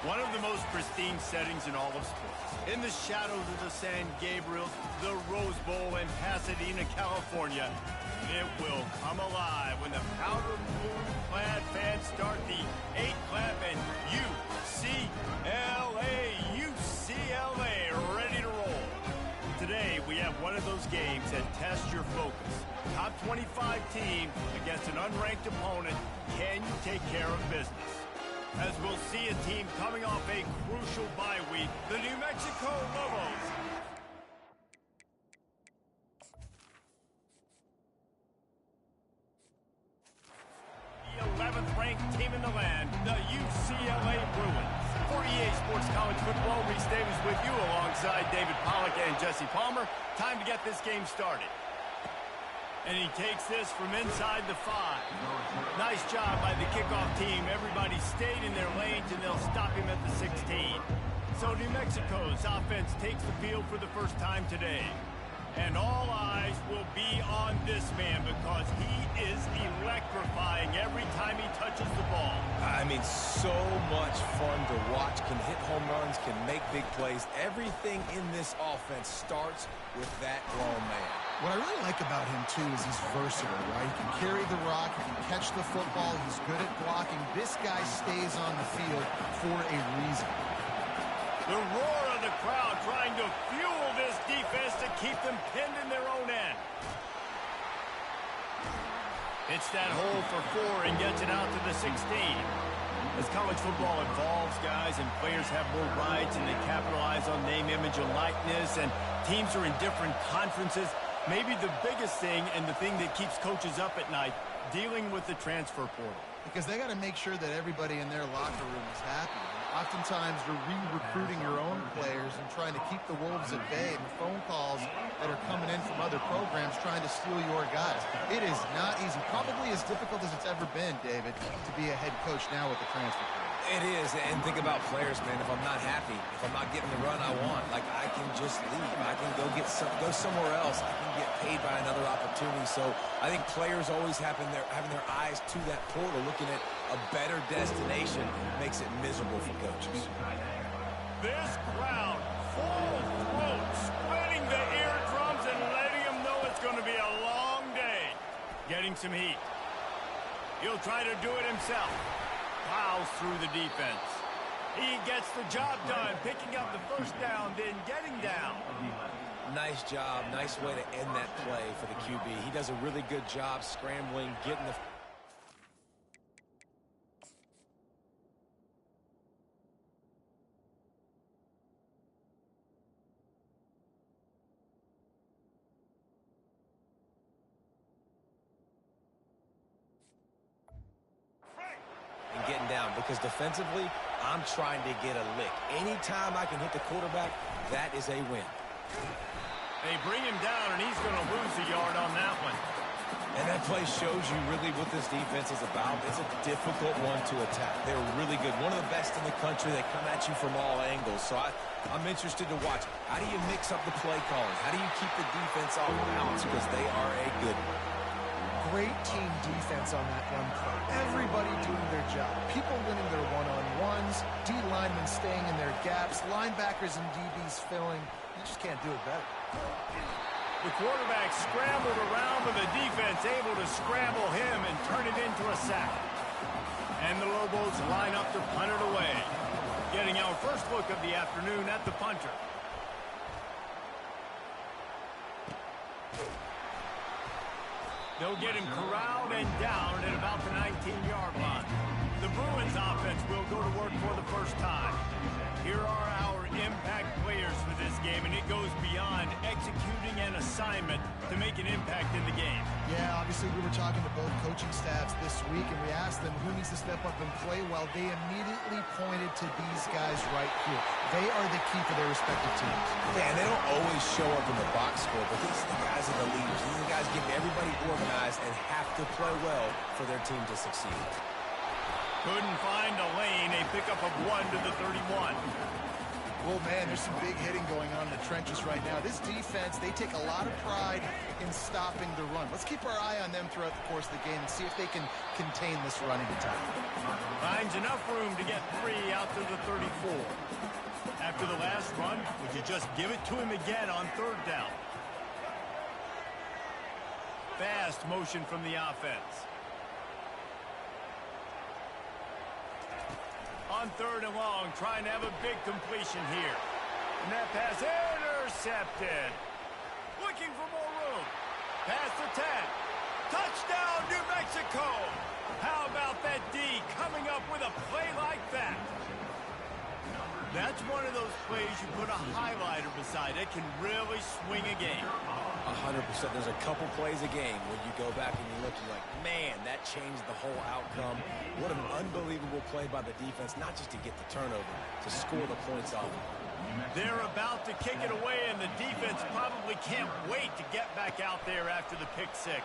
One of the most pristine settings in all of sports. In the shadows of the San Gabriel, the Rose Bowl in Pasadena, California, it will come alive when the powder blue-clad fans start the 8-clap and UCLA ready to roll. Today, we have one of those games that tests your focus. Top 25 team against an unranked opponent. Can you take care of business? As we'll see a team coming off a crucial bye week, the New Mexico Lobos. The 11th ranked team in the land, the UCLA Bruins. For EA Sports College Football, Reese Davis with you alongside David Pollack and Jesse Palmer. Time to get this game started. And he takes this from inside the 5. Nice job by the kickoff team. Everybody stayed in their lanes, and they'll stop him at the 16. So New Mexico's offense takes the field for the first time today. And all eyes will be on this man because he is electrifying every time he touches the ball. I mean, so much fun to watch. Can hit home runs, can make big plays. Everything in this offense starts with that grown man. What I really like about him, too, is he's versatile, right? He can carry the rock, he can catch the football, he's good at blocking. This guy stays on the field for a reason. The roar of the crowd trying to fuel this defense to keep them pinned in their own end. Hits that hole for 4 and gets it out to the 16. As college football evolves, guys, and players have more rights and they capitalize on name, image, and likeness, and teams are in different conferences, maybe the biggest thing and the thing that keeps coaches up at night, dealing with the transfer portal. Because they got to make sure that everybody in their locker room is happy. Oftentimes, you're re-recruiting your own players and trying to keep the Wolves at bay, and the phone calls that are coming in from other programs trying to steal your guys. It is not easy. Probably as difficult as it's ever been, David, to be a head coach now with the transfer portal. It is, and think about players, man. If I'm not happy, if I'm not getting the run I want, like I can just leave. I can go somewhere else. I can get paid by another opportunity. So I think players always having their eyes to that portal, looking at a better destination, makes it miserable for coaches. This crowd, full throat, splitting the eardrums and letting them know it's going to be a long day. Getting some heat. He'll try to do it himself. Plows through the defense. He gets the job done, picking up the first down, then getting down. Nice job. Nice way to end that play for the QB. He does a really good job scrambling, getting the... getting down, because defensively, I'm trying to get a lick. Anytime I can hit the quarterback, that is a win. They bring him down, and he's going to lose a yard on that one. And that play shows you really what this defense is about. It's a difficult one to attack. They're really good. One of the best in the country. They come at you from all angles. So I'm interested to watch. How do you mix up the play calling? How do you keep the defense off balance? Because they are a good one. Great team defense on that run play. Everybody doing their job. People winning their one-on-ones, D linemen staying in their gaps, linebackers and DBs filling. You just can't do it better. The quarterback scrambled around, but the defense able to scramble him and turn it into a sack. And the Lobos line up to punt it away. Getting our first look of the afternoon at the punter. They'll get him corralled and down at about the 19-yard line. The Bruins offense will go to work for the first time. Here are our impact players for this game, and it goes beyond executing an assignment to make an impact in the game. Yeah, obviously we were talking to both coaching staffs this week, and we asked them who needs to step up and play well. They immediately pointed to these guys right here. They are the key for their respective teams. Yeah, and they don't always show up in the box score, but these are the guys are the leaders. These are the guys getting everybody organized and have to play well for their team to succeed. Couldn't find a lane, a pickup of 1 to the 31. Well, man, there's some big hitting going on in the trenches right now. This defense, they take a lot of pride in stopping the run. Let's keep our eye on them throughout the course of the game and see if they can contain this running attack. Finds enough room to get 3 out to the 34. After the last run, would you just give it to him again on 3rd down? Fast motion from the offense. On 3rd and long, trying to have a big completion here. And that pass intercepted. Looking for more room. Pass the 10. Touchdown, New Mexico. How about that D coming up with a play like that? That's one of those plays you put a highlighter beside. It can really swing a game. 100%. There's a couple plays a game when you go back and you look, you're like, man, that changed the whole outcome. What an unbelievable play by the defense, not just to get the turnover, to score the points off. They're about to kick it away, and the defense probably can't wait to get back out there after the pick 6.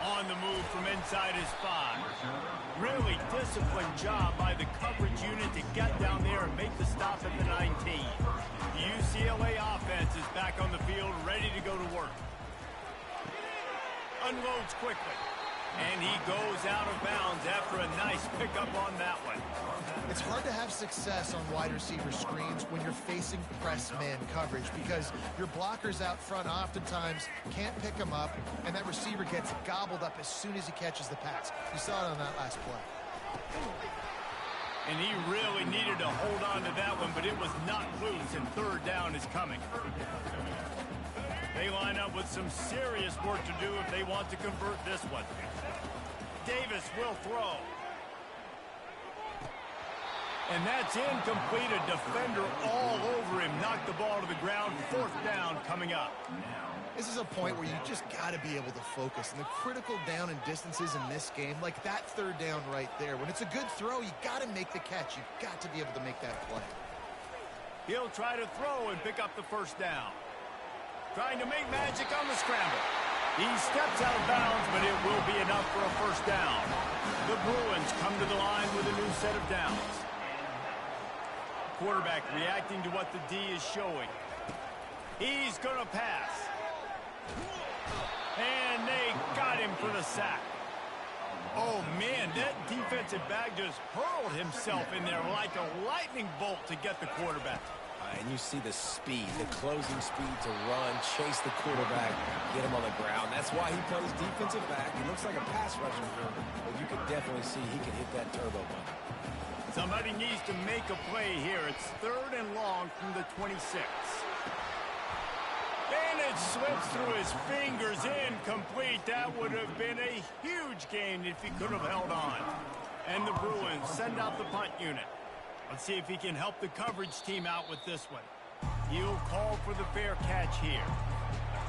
On the move from inside his 5. Really disciplined job by the coverage unit to get down there and make the stop at the 19. The UCLA offense is back on the field, ready to go to work. Unloads quickly. And he goes out of bounds after a nice pickup on that one. It's hard to have success on wide receiver screens when you're facing press man coverage because your blockers out front oftentimes can't pick them up, and that receiver gets gobbled up as soon as he catches the pass. You saw it on that last play. And he really needed to hold on to that one, but it was not loose, and 3rd down is coming. They line up with some serious work to do if they want to convert this one. Davis will throw. And that's incomplete. A defender all over him. Knocked the ball to the ground. 4th down coming up. This is a point where you just got to be able to focus. And the critical down and distances in this game, like that 3rd down right there, when it's a good throw, you got to make the catch. You've got to be able to make that play. He'll try to throw and pick up the 1st down. Trying to make magic on the scramble. He steps out of bounds, but it will be enough for a 1st down. The Bruins come to the line with a new set of downs. Quarterback reacting to what the D is showing. He's going to pass. And they got him for the sack. Oh, man, that defensive back just hurled himself in there like a lightning bolt to get the quarterback. And you see the speed, the closing speed to run, chase the quarterback, get him on the ground. That's why he plays defensive back. He looks like a pass rusher, but you can definitely see he can hit that turbo button. Somebody needs to make a play here. It's 3rd and long from the 26. And it slips through his fingers, incomplete. That would have been a huge gain if he could have held on. And the Bruins send out the punt unit. Let's see if he can help the coverage team out with this one. He'll call for the fair catch here.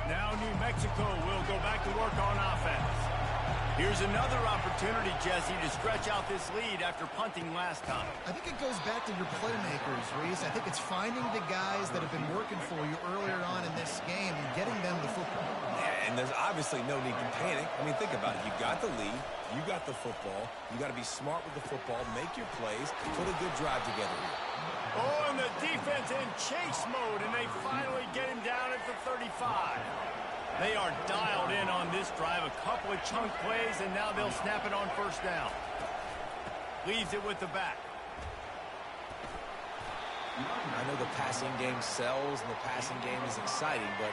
Now New Mexico will go back to work on offense. Here's another opportunity, Jesse, to stretch out this lead after punting last time. I think it goes back to your playmakers, Reese. I think it's finding the guys that have been working for you earlier on in this game and getting them the football. Yeah, and there's obviously no need to panic. I mean, think about it. You got the lead. You got the football. You got to be smart with the football, make your plays, put a good drive together here. Oh, and the defense in chase mode, and they finally get him down at the 35. They are dialed in on this drive. A couple of chunk plays, and now they'll snap it on 1st down. Leaves it with the back. I know the passing game sells, and the passing game is exciting, but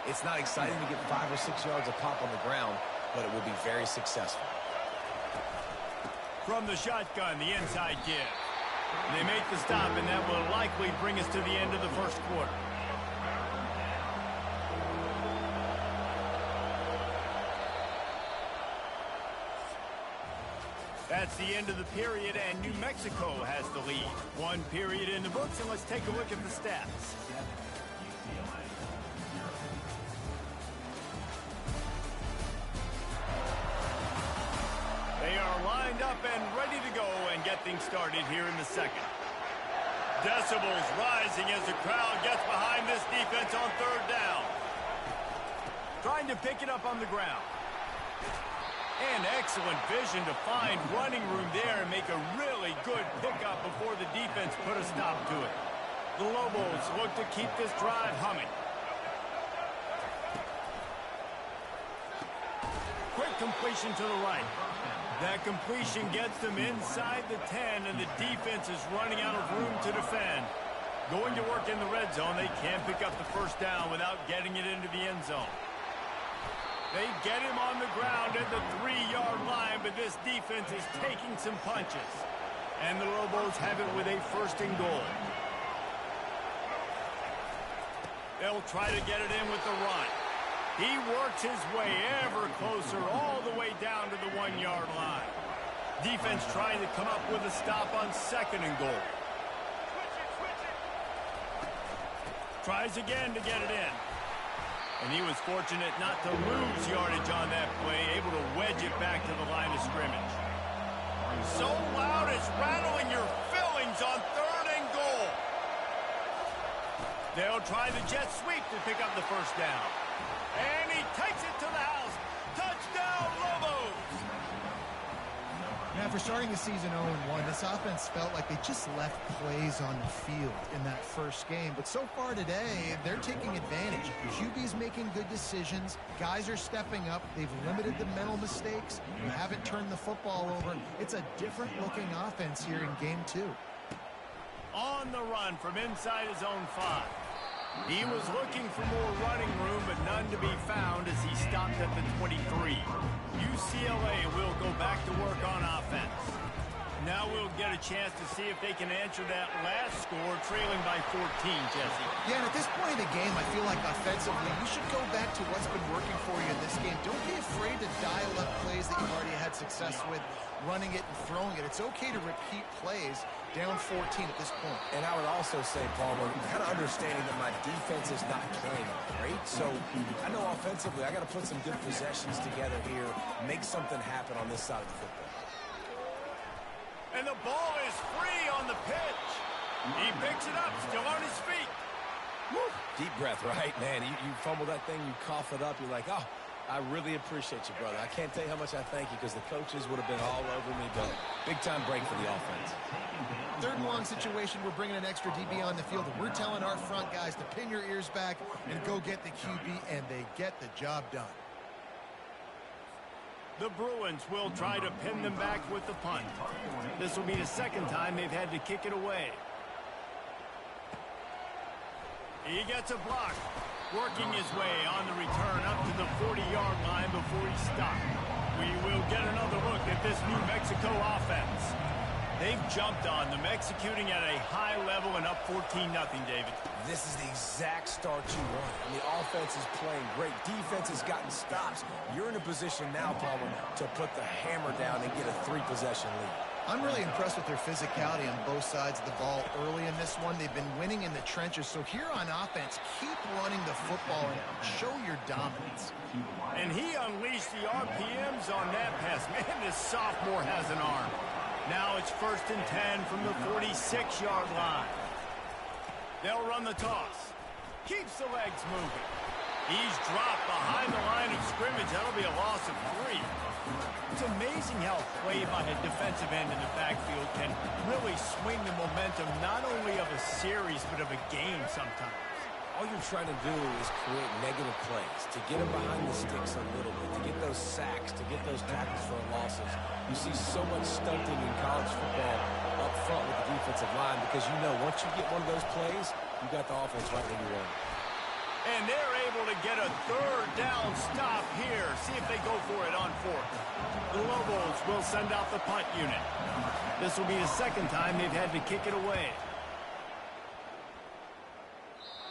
it's not exciting to get 5 or 6 yards of pop on the ground, but it will be very successful. From the shotgun, the inside give. They make the stop, and that will likely bring us to the end of the 1st quarter. That's the end of the period, and New Mexico has the lead. 1 period in the books, and let's take a look at the stats. They are lined up and ready to go and get things started here in the 2nd. Decibels rising as the crowd gets behind this defense on 3rd down. Trying to pick it up on the ground. And excellent vision to find running room there and make a really good pickup before the defense put a stop to it. The Lobos look to keep this drive humming. Quick completion to the right. That completion gets them inside the 10, and the defense is running out of room to defend. Going to work in the red zone, they can't pick up the first down without getting it into the end zone. They get him on the ground at the 3-yard line, but this defense is taking some punches. And the Lobos have it with a first and goal. They'll try to get it in with the run. He works his way ever closer all the way down to the 1-yard line. Defense trying to come up with a stop on second and goal. Tries again to get it in. And he was fortunate not to lose yardage on that play, able to wedge it back to the line of scrimmage. So loud it's rattling your fillings on third and goal. They'll try the jet sweep to pick up the first down. And he takes it to the house. Touchdown, Lobos! Now, for starting the season 0-1, this offense felt like they just left plays on the field in that first game. But so far today, they're taking advantage. QB's making good decisions. Guys are stepping up. They've limited the mental mistakes. You haven't turned the football over. It's a different-looking offense here in Game 2. On the run from inside his own 5. He was looking for more running room, but none to be found as he stopped at the 23. UCLA will go back to work on offense. Now we'll get a chance to see if they can answer that last score, trailing by 14, Jesse. Yeah, and at this point in the game, I feel like offensively, you should go back to what's been working for you in this game. Don't be afraid to dial up plays that you've already had success with, running it and throwing it. It's okay to repeat plays down 14 at this point. And I would also say, Palmer, kind of understanding that my defense is not playing great. So I know offensively, I got to put some good possessions together here, make something happen on this side of the football. And the ball is free on the pitch. He picks it up, still on his feet. Woo. Deep breath, right, man? You fumble that thing, you cough it up, you're like, oh, I really appreciate you, brother. I can't tell you how much I thank you because the coaches would have been all over me, but big-time break for the offense. Third and long situation, we're bringing an extra DB on the field. We're telling our front guys to pin your ears back and go get the QB, and they get the job done. The Bruins will try to pin them back with the punt. This will be the second time they've had to kick it away. He gets a block, working his way on the return up to the 40-yard line before he stopped. We will get another look at this New Mexico offense. They've jumped on them, executing at a high level and up 14-0, David. This is the exact start you want. And the offense is playing great. Defense has gotten stops. You're in a position now, Palmer, to put the hammer down and get a 3-possession lead. I'm really impressed with their physicality on both sides of the ball early in this one. They've been winning in the trenches. So here on offense, keep running the football and show your dominance. And he unleashed the RPMs on that pass. Man, this sophomore has an arm. Now it's 1st and 10 from the 46-yard line. They'll run the toss. Keeps the legs moving. He's dropped behind the line of scrimmage. That'll be a loss of 3. It's amazing how play by a defensive end in the backfield can really swing the momentum not only of a series but of a game sometimes. All you're trying to do is create negative plays, to get them behind the sticks a little bit, to get those sacks, to get those tackles for losses. You see so much stunting in college football up front with the defensive line because you know once you get one of those plays, you got the offense right where you want it. And they're able to get a third down stop here. See if they go for it on 4th. The Lobos will send out the punt unit. This will be the second time they've had to kick it away.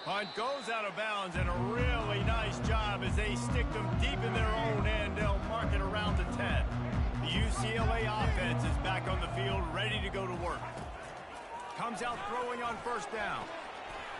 Punt goes out of bounds, and a really nice job as they stick them deep in their own end. They'll mark it around the 10. The UCLA offense is back on the field, ready to go to work. Comes out throwing on 1st down.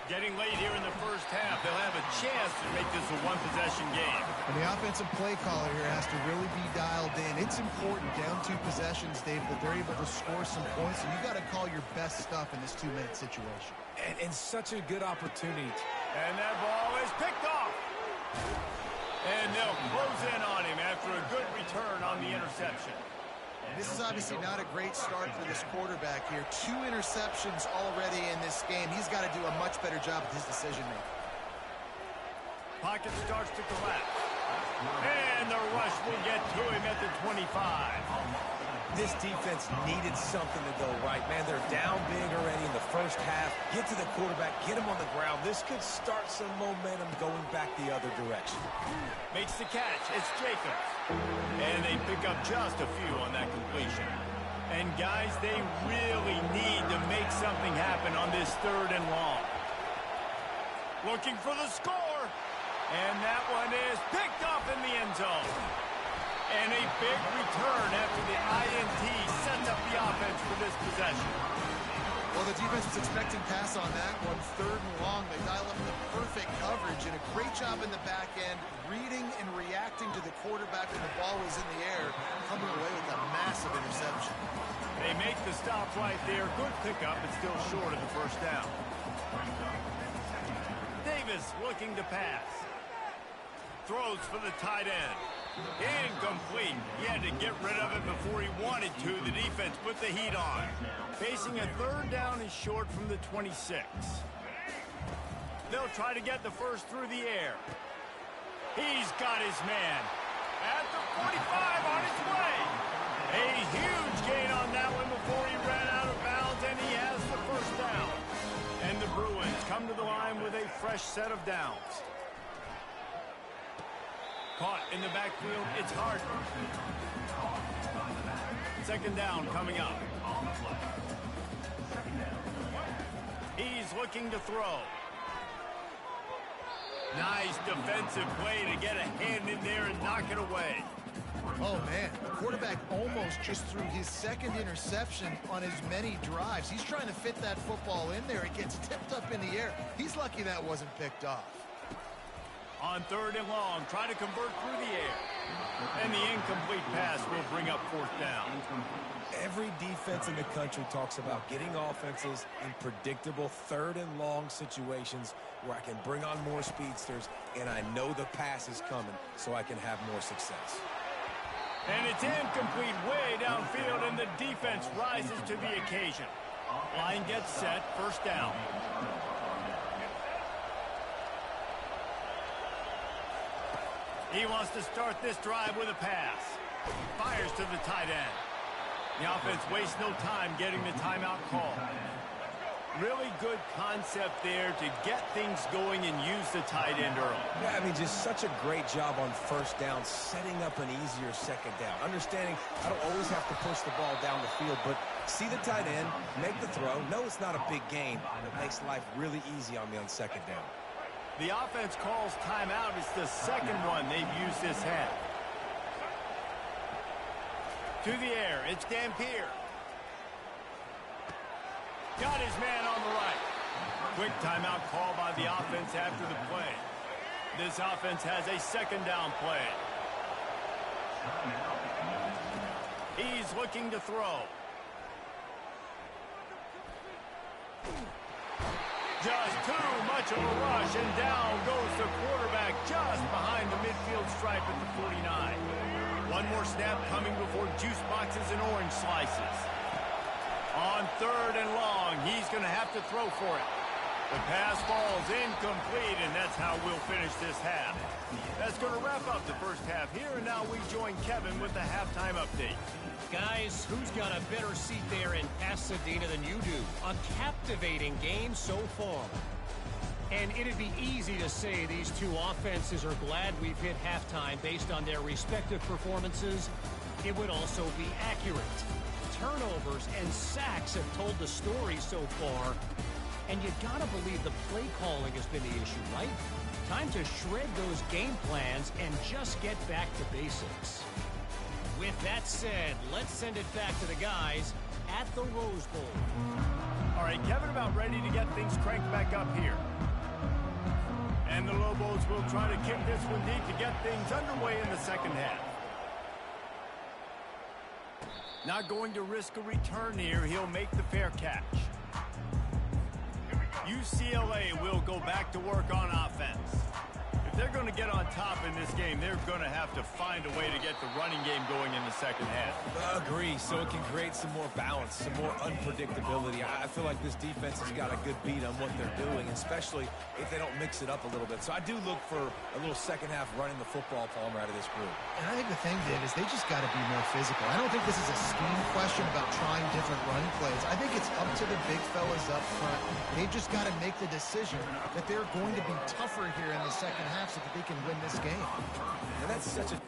Getting late here in the first half, they'll have a chance to make this a one-possession game. And the offensive play caller here has to really be dialed in. It's important down 2 possessions, Dave, that they're able to score some points. So you got to call your best stuff in this 2-minute situation. And such a good opportunity. And that ball is picked off. And they'll close in on him after a good return on the interception. This is obviously not a great start for this quarterback here. 2 interceptions already in this game. He's got to do a much better job with his decision-making. Pocket starts to collapse. And the rush will get to him at the 25. This defense needed something to go right. Man, they're down big already in the first half. Get to the quarterback, get him on the ground. This could start some momentum going back the other direction. Makes the catch. It's Jacobs. And they pick up just a few on that completion. And, guys, they really need to make something happen on this 3rd and long. Looking for the score. And that one is picked off in the end zone. And a big return after the INT sets up the offense for this possession. Well, the defense was expecting pass on that one. 3rd and long. They dial up the perfect coverage and a great job in the back end, reading and reacting to the quarterback when the ball was in the air, coming away with a massive interception. They make the stop right there. Good pickup, but still short of the first down. Davis looking to pass. Throws for the tight end. Incomplete. He had to get rid of it before he wanted to. The defense put the heat on. Facing a 3rd down and short from the 26. They'll try to get the first through the air. He's got his man. At the 45 on his way. A huge gain on that one before he ran out of bounds, and he has the first down. And the Bruins come to the line with a fresh set of downs. Caught in the backfield, it's hard. 2nd down coming up. He's looking to throw. Nice defensive play to get a hand in there and knock it away. Oh, man, the quarterback almost just threw his 2nd interception on as many drives. He's trying to fit that football in there. It gets tipped up in the air. He's lucky that wasn't picked off. On 3rd and long, trying to convert through the air. And the incomplete pass will bring up 4th down. Every defense in the country talks about getting offenses in predictable 3rd and long situations where I can bring on more speedsters and I know the pass is coming so I can have more success. And it's incomplete way downfield, and the defense rises to the occasion. Line gets set, 1st down. He wants to start this drive with a pass. Fires to the tight end. The offense wastes no time getting the timeout call. Really good concept there to get things going and use the tight end early. Yeah, I mean, just such a great job on 1st down, setting up an easier 2nd down. Understanding I don't always have to push the ball down the field, but see the tight end, make the throw. No, it's not a big gain, but it makes life really easy on me on 2nd down. The offense calls timeout. It's the 2nd one they've used this half. To the air, it's Dampier. Got his man on the right. Quick timeout call by the offense after the play. This offense has a 2nd down play. He's looking to throw. Just too much of a rush, and down goes the quarterback just behind the midfield stripe at the 49. One more snap coming before juice boxes and orange slices. On 3rd and long, he's going to have to throw for it. The pass falls incomplete, and that's how we'll finish this half. That's going to wrap up the first half here, and now we join Kevin with the halftime update. Guys, who's got a better seat there in Pasadena than you do? A captivating game so far. And it'd be easy to say these two offenses are glad we've hit halftime based on their respective performances. It would also be accurate. Turnovers and sacks have told the story so far. And you gotta believe the play calling has been the issue, right? Time to shred those game plans and just get back to basics. With that said, let's send it back to the guys at the Rose Bowl. All right, Kevin, about ready to get things cranked back up here. And the Lobos will try to kick this one deep to get things underway in the 2nd half. Not going to risk a return here. He'll make the fair catch. UCLA will go back to work on offense. they're going to get on top in this game, they're going to have to find a way to get the running game going in the second half. Agree, so it can create some more balance, some more unpredictability. I feel like this defense has got a good beat on what they're doing, especially if they don't mix it up a little bit. So I do look for a little second half running the football, Palmer, out of this group. And I think the thing, Dave, is they just got to be more physical. I don't think this is a scheme question about trying different running plays. I think it's up to the big fellas up front. They've just got to make the decision that they're going to be tougher here in the second half so that they can win this game. And that's such a...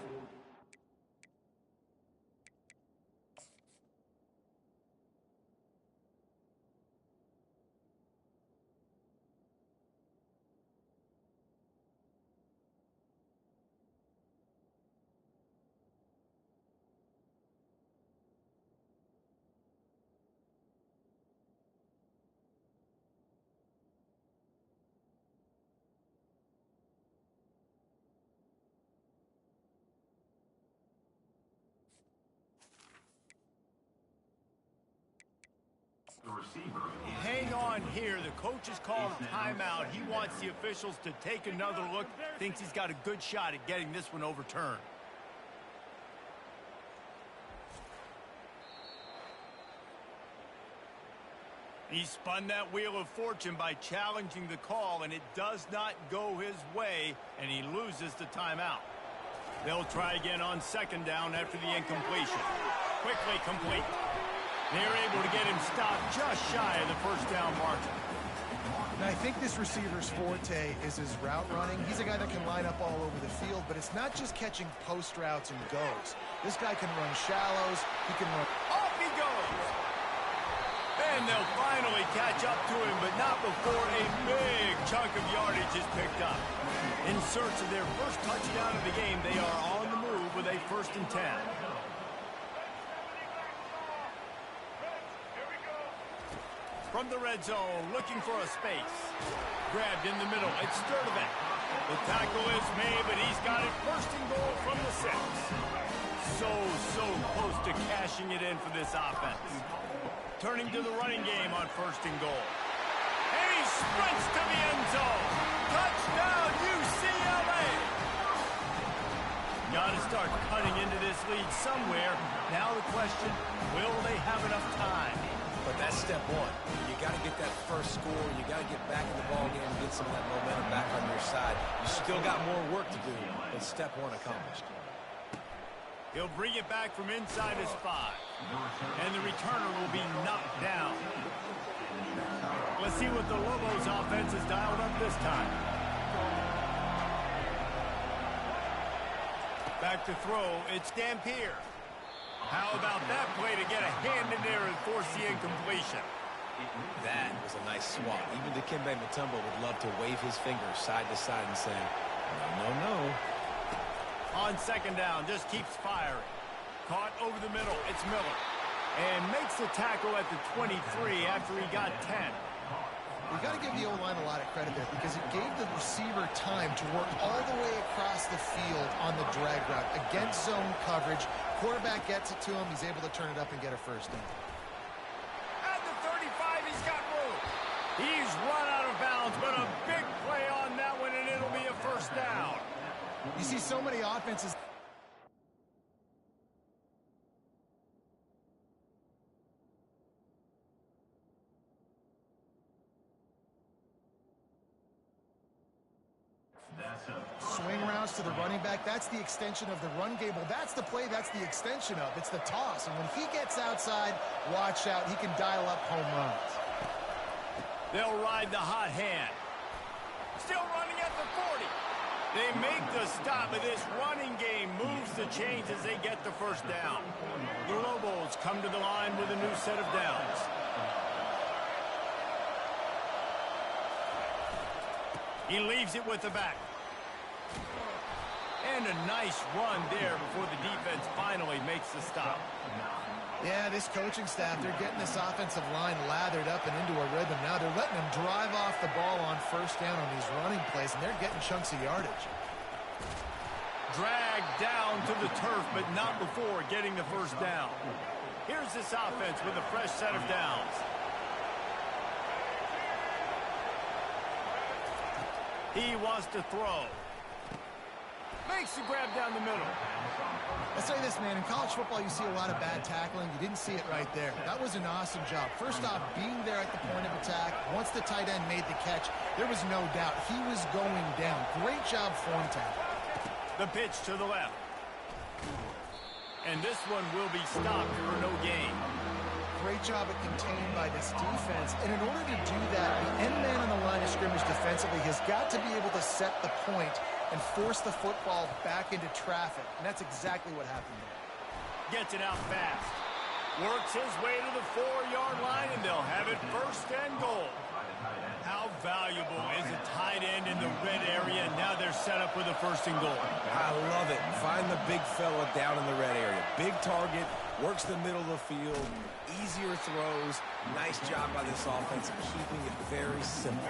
Hang on here. The coach has called timeout. He wants the officials to take another look. Thinks he's got a good shot at getting this one overturned. He spun that wheel of fortune by challenging the call, and it does not go his way, and he loses the timeout. They'll try again on second down after the incompletion. Quickly complete. They're able to get him stopped just shy of the first down marker. And I think this receiver's forte is his route running. He's a guy that can line up all over the field, but it's not just catching post routes and goes. This guy can run shallows. He can run... Off he goes! And they'll finally catch up to him, but not before a big chunk of yardage is picked up. In search of their first touchdown of the game, they are on the move with a 1st and 10. From the red zone, looking for a space. Grabbed in the middle, it's Sturdivant. The tackle is made, but he's got it 1st and goal from the 6. So close to cashing it in for this offense. Turning to the running game on 1st and goal. And he sprints to the end zone. Touchdown, UCLA! Got to start cutting into this lead somewhere. Now the question, will they have enough time? But that's step one. You got to get that first score. You got to get back in the ball game and get some of that momentum back on your side. You still got more work to do, but step one accomplished. He'll bring it back from inside his 5. And the returner will be knocked down. Let's see what the Lobos offense has dialed up this time. Back to throw, it's Dampier. How about that play to get a hand in there and force the incompletion? That was a nice swat. Even Dikembe Mutombo would love to wave his fingers side to side and say, no. On second down, just keeps firing. Caught over the middle, it's Miller. And makes the tackle at the 23 after he got 10. You got to give the O-line a lot of credit there because it gave the receiver time to work all the way across the field on the drag route against zone coverage. Quarterback gets it to him. He's able to turn it up and get a 1st down. At the 35, he's got room. He's run out of bounds, but a big play on that one, and it'll be a 1st down. You see so many offenses... Swing routes to the running back. That's the extension of the run game. Well, that's the play. That's the extension of. It's the toss. And when he gets outside, watch out. He can dial up home runs. They'll ride the hot hand. Still running at the 40. They make the stop, but this running game moves the chains as they get the 1st down. The Lobos come to the line with a new set of downs. He leaves it with the back. And a nice run there before the defense finally makes the stop. Yeah, this coaching staff, they're getting this offensive line lathered up and into a rhythm. Now they're letting them drive off the ball on 1st down on these running plays, and they're getting chunks of yardage. Dragged down to the turf, but not before getting the 1st down. Here's this offense with a fresh set of downs. He wants to throw. a grab down the middle. I'll say this, man. In college football, you see a lot of bad tackling. You didn't see it right there. That was an awesome job. First off, being there at the point of attack. Once the tight end made the catch, there was no doubt he was going down. Great job form tackle. The pitch to the left. And this one will be stopped for no gain. Great job at containing by this defense. And in order to do that, the end man on the line of scrimmage defensively has got to be able to set the point and force the football back into traffic. And that's exactly what happened there. Gets it out fast. Works his way to the 4-yard line, and they'll have it first and goal. How valuable is a tight end in the red area? Now they're set up with a first and goal. I love it. Find the big fella down in the red area. Big target, works the middle of the field, easier throws. Nice job by this offense of keeping it very simple.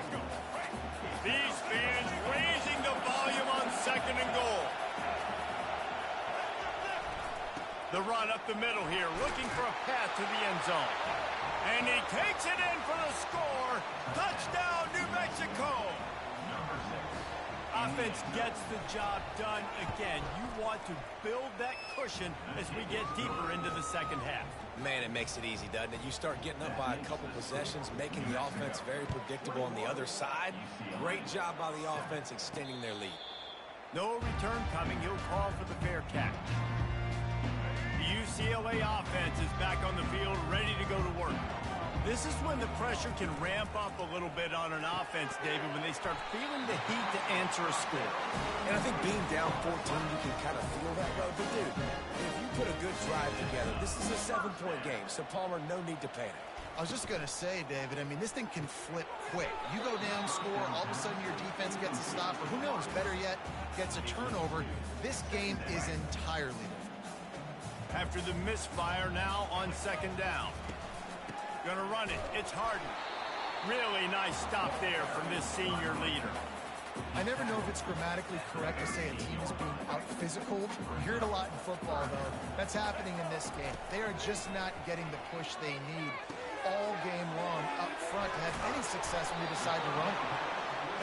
These fans raising the volume on second and goal. The run up the middle here, looking for a path to the end zone. And he takes it in for the score. Touchdown, New Mexico. Offense gets the job done again. You want to build that cushion as we get deeper into the second half. Man, it makes it easy, doesn't it? You start getting up by a couple possessions, making the offense very predictable on the other side. Great job by the offense extending their lead. No return coming. He'll call for the fair catch. The UCLA offense is back on the field, ready to go to work. This is when the pressure can ramp up a little bit on an offense, David, when they start feeling the heat to answer a score. And I think being down 14, you can kind of feel that road. But, dude, if you put a good drive together, this is a 7-point game, so Palmer, no need to panic. I was just going to say, David, I mean, this thing can flip quick. You go down, score, all of a sudden your defense gets a stop, or who knows, better yet, gets a turnover. This game is entirely different. After the misfire, now on second down. Gonna run it. It's Harden. Really nice stop there from this senior leader. I never know if it's grammatically correct to say a team is being out-physical. You hear it a lot in football, though. That's happening in this game. They are just not getting the push they need all game long up front to have any success when they decide to run.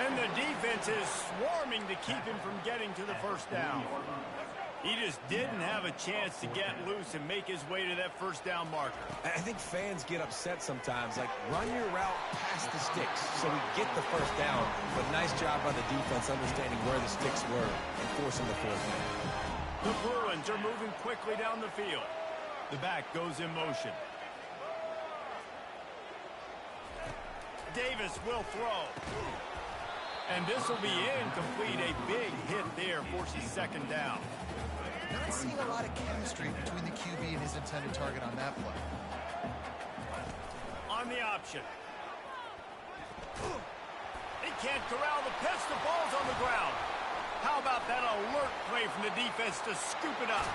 And the defense is swarming to keep him from getting to the first down. He just didn't have a chance to get loose and make his way to that first down marker. I think fans get upset sometimes, like run your route past the sticks so we get the first down. But nice job by the defense understanding where the sticks were and forcing the fourth down. The Bruins are moving quickly down the field. The back goes in motion. Davis will throw. And this will be incomplete. A big hit there forces second down. Not seeing a lot of chemistry between the QB and his intended target on that play. On the option. He can't corral the pitch. The ball's on the ground. How about that alert play from the defense to scoop it up?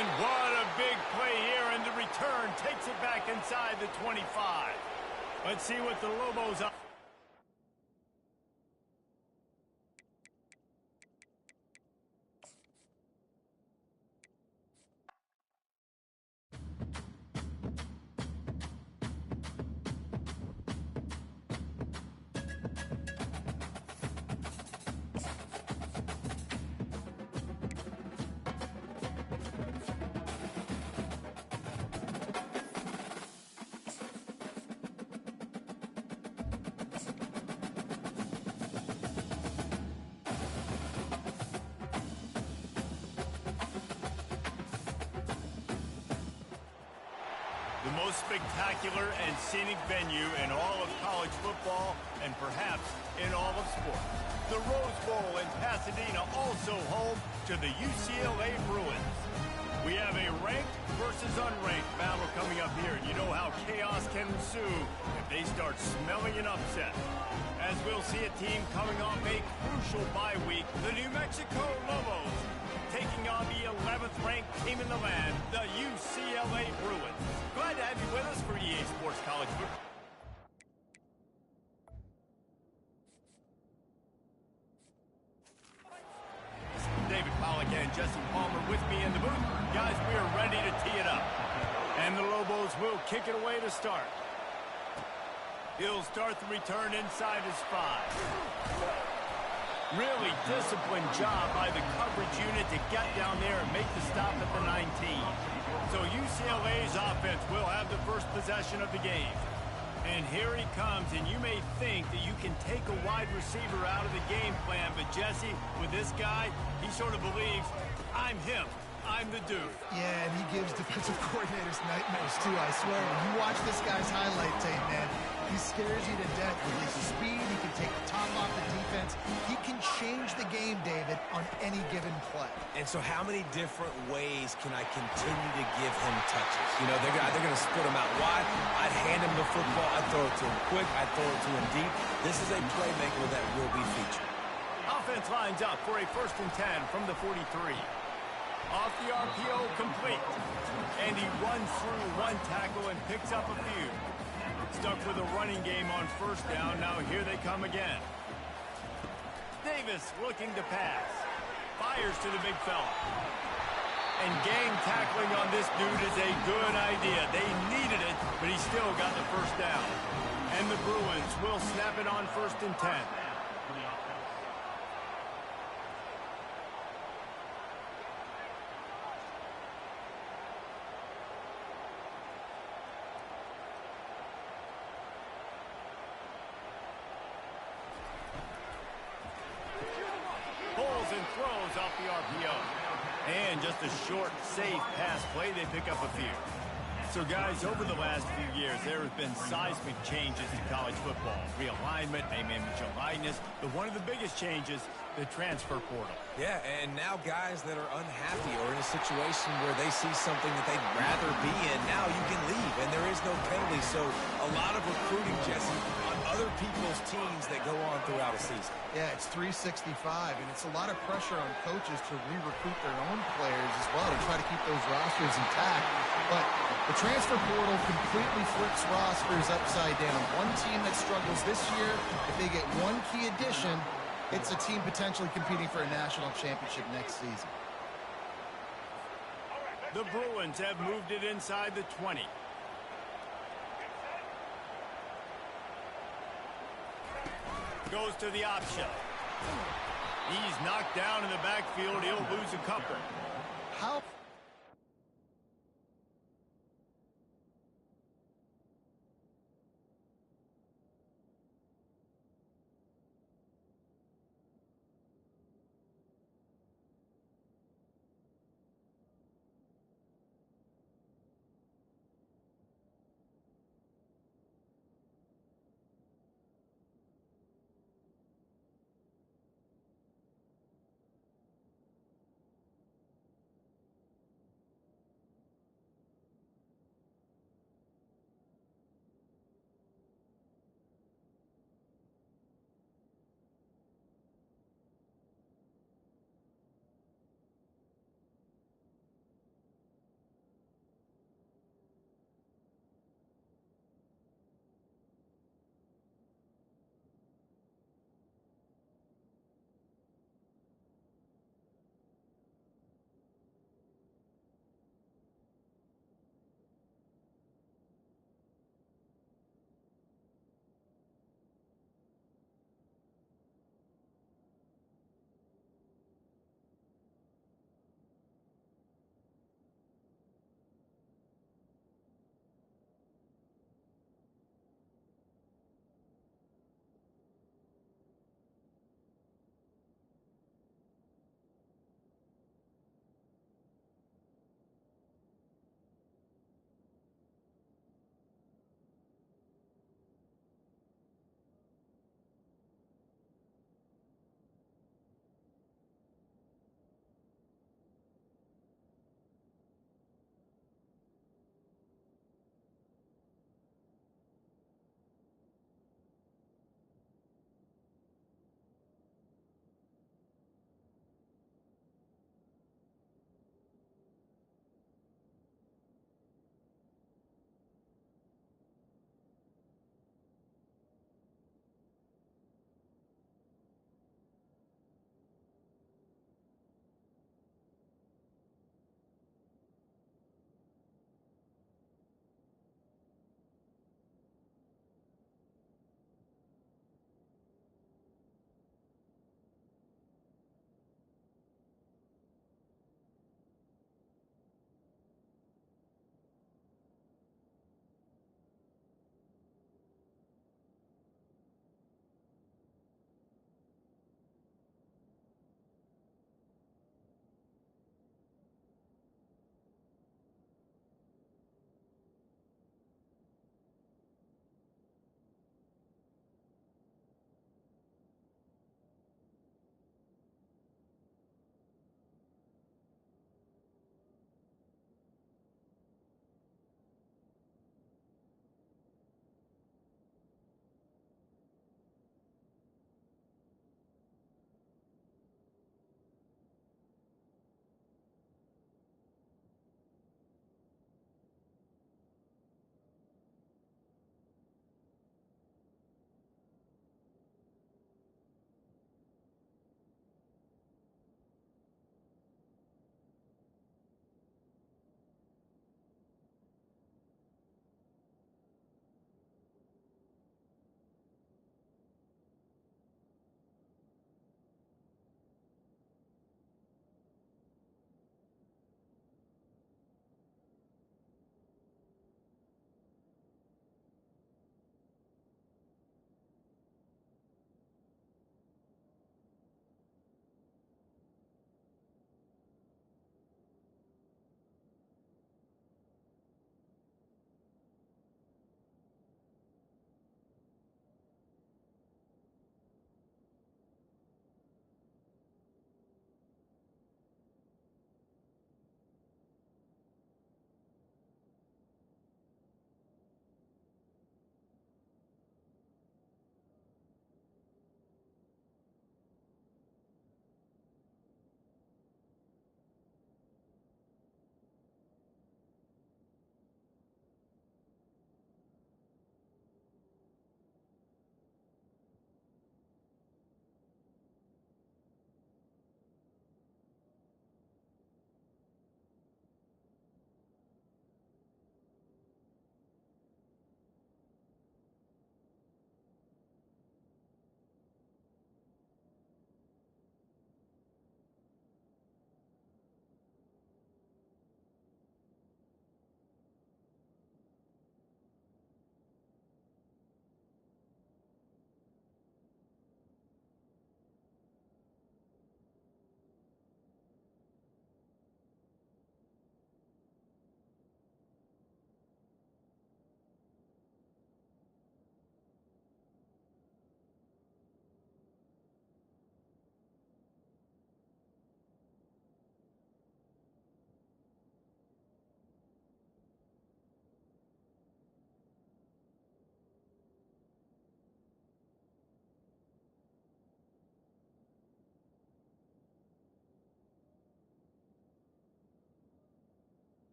And what a big play here, and the return takes it back inside the 25. Let's see what the Lobos are. The most spectacular and scenic venue in all of college football and perhaps in all of sports. The Rose Bowl in Pasadena, also home to the UCLA Bruins. We have a ranked versus unranked battle coming up here, and you know how chaos can ensue if they start smelling an upset. As we'll see a team coming off a crucial bye week, the New Mexico Lobos taking on the 11th ranked team in the land, the UCLA Bruins. Glad to have you with us for EA Sports College Football. David Pollock and Jesse Palmer with me in the booth. Guys, we are ready to tee it up. And the Lobos will kick it away to start. He'll start the return inside his 5. Really disciplined job by the coverage unit to get down there and make the stop at the 19. So UCLA's offense will have the first possession of the game. And here he comes, and you may think that you can take a wide receiver out of the game plan, but Jesse, with this guy, he sort of believes, I'm him. I'm the dude. Yeah, and he gives defensive coordinators nightmares, too, I swear. When you watch this guy's highlight tape, man, he scares you to death with his speed. He can take the top off the defense. He can change the game, David, on any given play. And so how many different ways can I continue to give him touches? You know, they're going to split him out wide. I'd hand him the football. I'd throw it to him quick. I'd throw it to him deep. This is a playmaker that will be featured. Offense lines up for a 1st and 10 from the 43. Off the RPO, complete. And he runs through one tackle and picks up a few. Stuck with a running game on 1st down. Now here they come again. Davis looking to pass. Fires to the big fella. And gang tackling on this dude is a good idea. They needed it, but he still got the 1st down. And the Bruins will snap it on 1st and 10. And throws off the RPO. And just a short, safe pass play, they pick up a few. So, guys, over the last few years, there have been seismic changes to college football. Realignment, name, image, and likeness. But one of the biggest changes, the transfer portal. Yeah, and now guys that are unhappy or in a situation where they see something that they'd rather be in, now you can leave, and there is no penalty. So a lot of recruiting, Jesse, on other people's teams that go on throughout a season. Yeah, it's 365, and it's a lot of pressure on coaches to re-recruit their own players as well to try to keep those rosters intact. But the transfer portal completely flips rosters upside down. One team that struggles this year, if they get one key addition, it's a team potentially competing for a national championship next season. The Bruins have moved it inside the 20. Goes to the option. He's knocked down in the backfield. He'll lose a couple. How...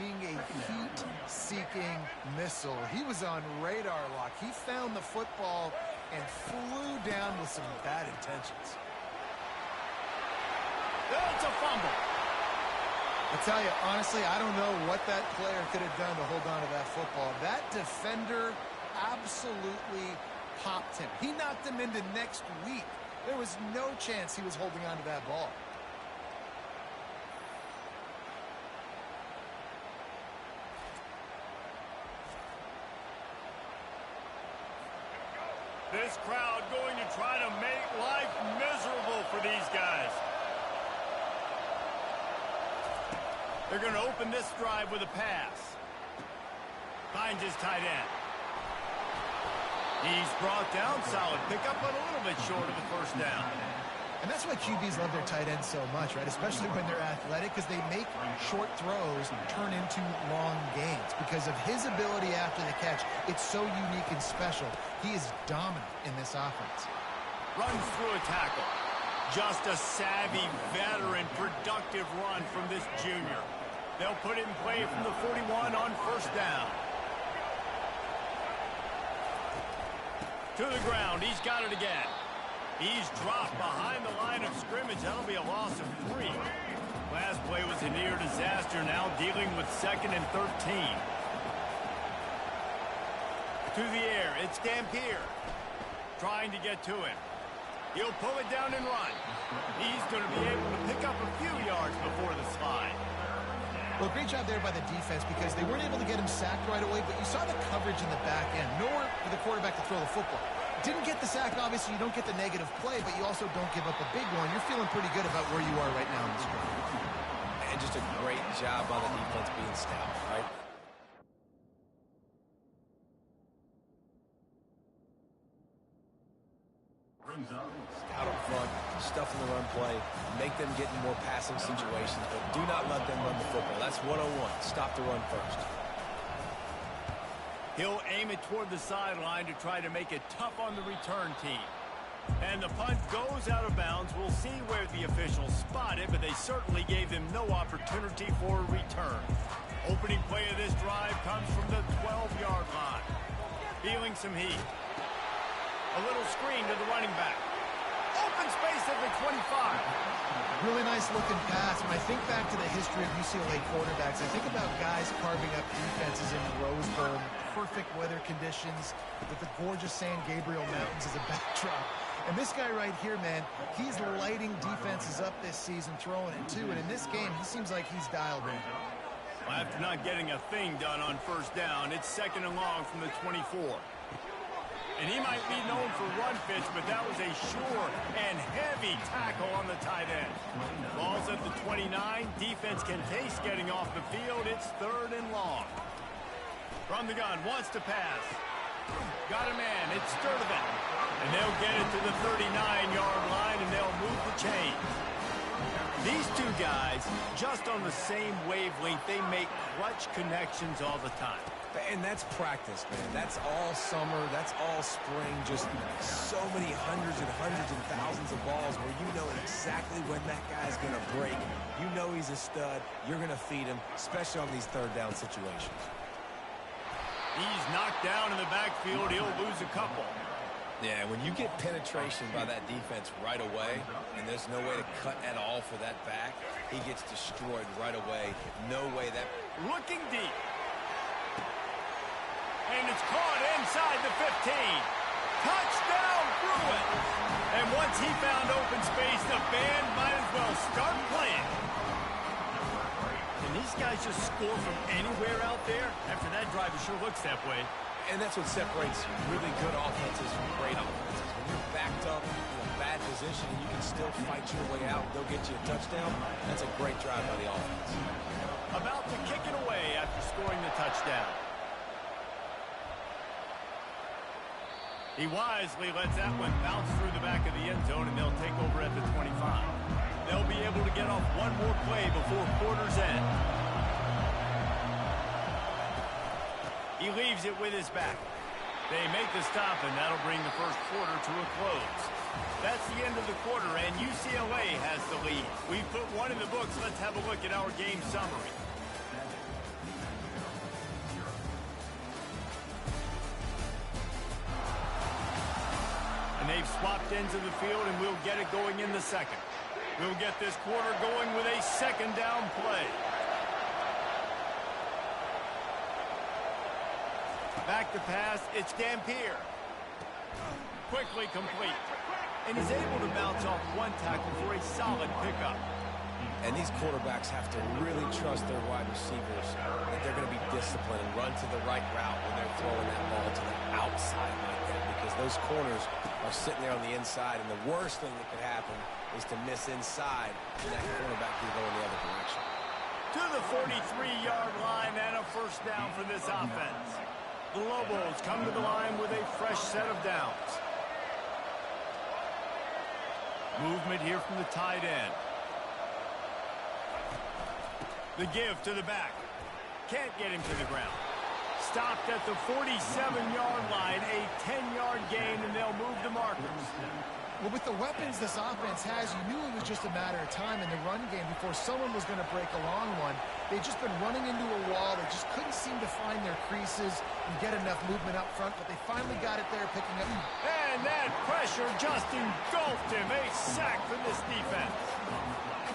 being a heat-seeking missile. He was on radar lock. He found the football and flew down with some bad intentions. It's a fumble. I tell you, honestly, I don't know what that player could have done to hold on to that football. That defender absolutely popped him. He knocked him into next week. There was no chance he was holding on to that ball. This crowd going to try to make life miserable for these guys. They're going to open this drive with a pass. Finds his tight end. He's brought down, solid pickup, but a little bit short of the first down. And that's why QBs love their tight ends so much, right? Especially when they're athletic, because they make short throws turn into long gains. Because of his ability after the catch, it's so unique and special. He is dominant in this offense. Runs through a tackle. Just a savvy, veteran, productive run from this junior. They'll put it in play from the 41 on first down. To the ground. He's got it again. He's dropped behind the line of scrimmage. That'll be a loss of 3. Last play was a near disaster. Now dealing with 2nd and 13. To the air. It's Dampier. Trying to get to him. He'll pull it down and run. He's going to be able to pick up a few yards before the slide. Well, great job there by the defense because they weren't able to get him sacked right away, but you saw the coverage in the back end. Nowhere for the quarterback to throw the football. Didn't get the sack, obviously. You don't get the negative play, but you also don't give up a big one. You're feeling pretty good about where you are right now in this drive. And just a great job by the defense being stout, right? Out up front, stuff in the run play, make them get in more passing situations, but do not let them run the football. That's 101. Stop the run first. He'll aim it toward the sideline to try to make it tough on the return team. And the punt goes out of bounds. We'll see where the officials spot it, but they certainly gave them no opportunity for a return. Opening play of this drive comes from the 12-yard line. Feeling some heat. A little screen to the running back. Open space at the 25. Really nice looking pass. When I think back to the history of UCLA quarterbacks, I think about guys carving up defenses in the Rose Bowl, perfect weather conditions with the gorgeous San Gabriel Mountains as a backdrop. And this guy right here, man, he's lighting defenses up this season, throwing it too. And in this game, he seems like he's dialed in. Well, after not getting a thing done on first down, it's 2nd and long from the 24. And he might be known for run fits, but that was a sure and heavy tackle on the tight end. Ball's at the 29. Defense can taste getting off the field. It's 3rd and long. From the gun, wants to pass. Got a man. It's Sturdivant. And they'll get it to the 39-yard line, and they'll move the chains. These two guys, just on the same wavelength, they make clutch connections all the time. And that's practice, man. That's all summer. That's all spring. Just so many hundreds and thousands of balls where you know exactly when that guy's going to break. You know he's a stud. You're going to feed him, especially on these 3rd down situations. He's knocked down in the backfield. He'll lose a couple. Yeah, when you get penetration by that defense right away, and there's no way to cut at all for that back, he gets destroyed right away. No way that... Looking deep. And it's caught inside the 15. Touchdown, Bruins. And once he found open space, the band might as well start playing. Can these guys just score from anywhere out there? After that drive, it sure looks that way. And that's what separates really good offenses from great offenses. When you're backed up in a bad position and you can still fight your way out and go get you a touchdown, that's a great drive by the offense. About to kick it away after scoring the touchdown. He wisely lets that one bounce through the back of the end zone, and they'll take over at the 25. They'll be able to get off one more play before quarter's end. He leaves it with his back. They make the stop, and that'll bring the first quarter to a close. That's the end of the quarter, and UCLA has the lead. We've put one in the books. Let's have a look at our game summary. And they've swapped ends of the field, and we'll get it going in the second. We'll get this quarter going with a second down play. Back to pass, it's Dampier. Quickly complete. And he's able to bounce off one tackle for a solid pickup. And these quarterbacks have to really trust their wide receivers that they're going to be disciplined and run to the right route when they're throwing that ball to the outside like that, because those corners are sitting there on the inside, and the worst thing that could happen is to miss inside and that quarterback can go in the other direction. To the 43-yard line and a first down for this offense. The Lobos come to the line with a fresh set of downs. Movement here from the tight end. The give to the back. Can't get him to the ground. Stopped at the 47-yard line, a 10-yard gain, and they'll move the markers. Well, with the weapons this offense has, you knew it was just a matter of time in the run game before someone was going to break a long one. They've just been running into a wall. They just couldn't seem to find their creases and get enough movement up front, but they finally got it there, picking up. And that pressure just engulfed him. A sack for this defense.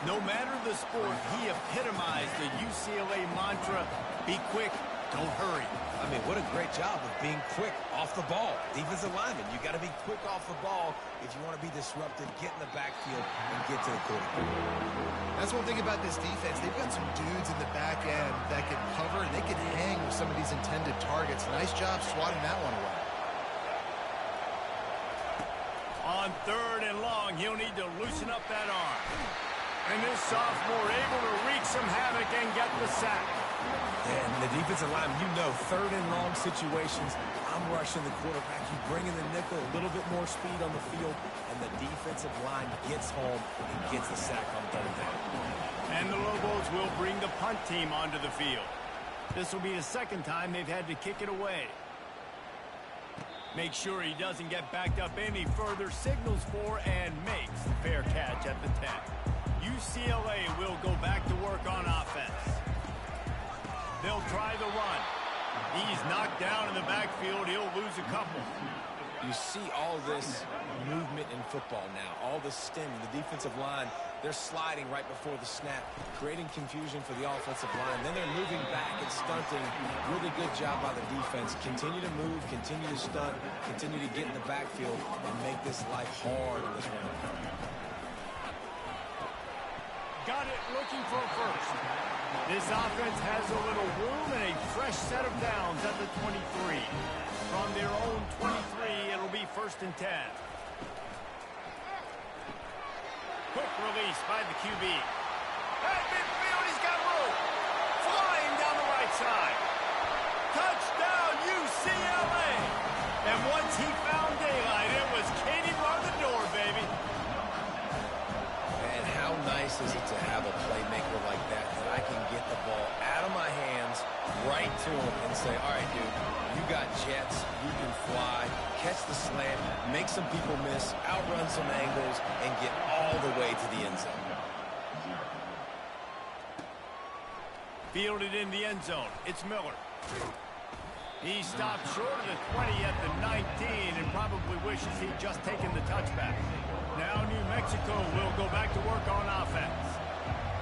No matter the sport, he epitomized the UCLA mantra, be quick, don't hurry. I mean, what a great job of being quick off the ball. Defensive lineman, you got to be quick off the ball if you want to be disruptive, get in the backfield, and get to the quarterback. That's one thing about this defense. They've got some dudes in the back end that can cover, and they can hang with some of these intended targets. Nice job swatting that one away. On third and long, he'll need to loosen up that arm. And this sophomore able to wreak some havoc and get the sack. And the defensive line, you know, third and long situations, I'm rushing the quarterback. You bring in the nickel, a little bit more speed on the field, and the defensive line gets home and gets the sack on third down. And the Lobos will bring the punt team onto the field. This will be the second time they've had to kick it away. Make sure he doesn't get backed up any further, signals for and makes the fair catch at the 10. UCLA will go back to work on offense. They'll try the run. He's knocked down in the backfield. He'll lose a couple. You see all this movement in football now, all the stemming, the defensive line, they're sliding right before the snap, creating confusion for the offensive line. Then they're moving back and stunting. Really good job by the defense. Continue to move, continue to stunt, continue to get in the backfield and make this life hard in this one. Got it, looking for a first. This offense has a little room and a fresh set of downs at the 23. From their own 23, it'll be 1st and 10. Quick release by the QB. At midfield, he's got room. Flying down the right side. Touchdown, UCLA. And once he found daylight, it was Katie bar the door, baby. And how nice is it to have a playmaker like that I can get the ball out of my hands right to him and say, all right, dude, you got jets, you can fly, catch the slant, make some people miss, outrun some angles, and get all the way to the end zone. Fielded in the end zone. It's Miller. He stopped short of the 20 at the 19 and probably wishes he'd just taken the touchback. Now New Mexico will go back to work on offense.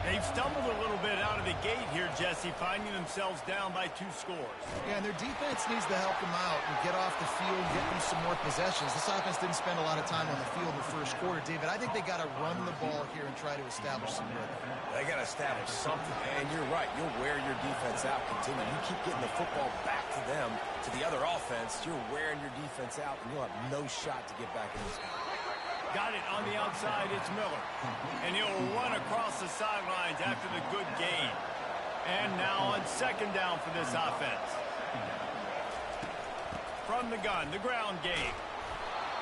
They've stumbled a little bit out of the gate here, Jesse, finding themselves down by 2 scores. Yeah, and their defense needs to help them out and get off the field, get them some more possessions. This offense didn't spend a lot of time on the field in the first quarter, David. I think they got to run the ball here and try to establish some rhythm. They got to establish something, and you're right. You'll wear your defense out, continue. You keep getting the football back to them, to the other offense, you're wearing your defense out, and you'll have no shot to get back in this game. Got it on the outside, it's Miller. And he'll run across the sidelines after the good gain. And now on 2nd down for this offense. From the gun, the ground game.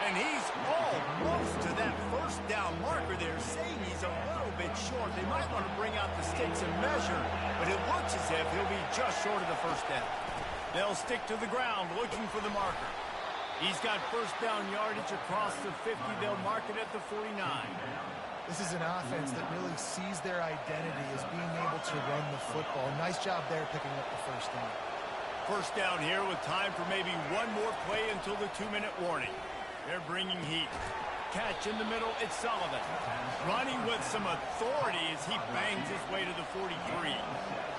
And he's almost to that 1st down marker there, saying he's a little bit short. They might want to bring out the sticks and measure, but it looks as if he'll be just short of the 1st down. They'll stick to the ground looking for the marker. He's got 1st down yardage across the 50. They'll mark it at the 49. This is an offense that really sees their identity as being able to run the football. Nice job there picking up the 1st down. 1st down here with time for maybe one more play until the 2-minute warning. They're bringing heat. Catch in the middle, it's Sullivan. Running with some authority as he bangs his way to the 43.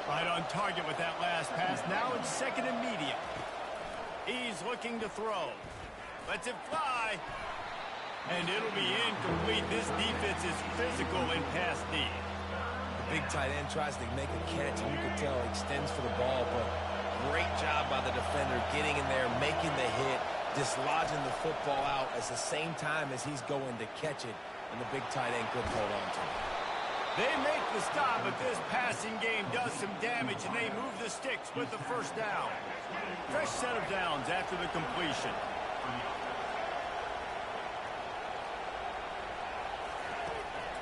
Right on target with that last pass. Now it's second and medium. He's looking to throw. Lets it fly. And it'll be incomplete. This defense is physical in pass D. The big tight end tries to make a catch, and you can tell he extends for the ball, but great job by the defender getting in there, making the hit, dislodging the football out at the same time as he's going to catch it, and the big tight end couldn't hold on to it. They make the stop, but this passing game does some damage, and they move the sticks with the first down. Fresh set of downs after the completion.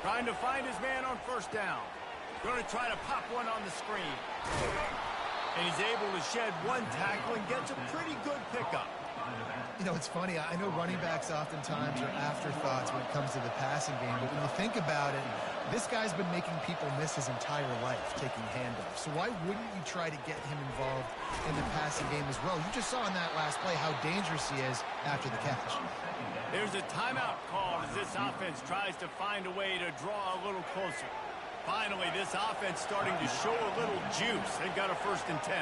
Trying to find his man on first down. Going to try to pop one on the screen. And he's able to shed one tackle and gets a pretty good pickup. You know, it's funny. I know running backs oftentimes are afterthoughts when it comes to the passing game, but when you think about it, this guy's been making people miss his entire life taking handoffs. So why wouldn't you try to get him involved in the passing game as well? You just saw in that last play how dangerous he is after the catch. There's a timeout called as this offense tries to find a way to draw a little closer. Finally, this offense starting to show a little juice. They've got a 1st and 10.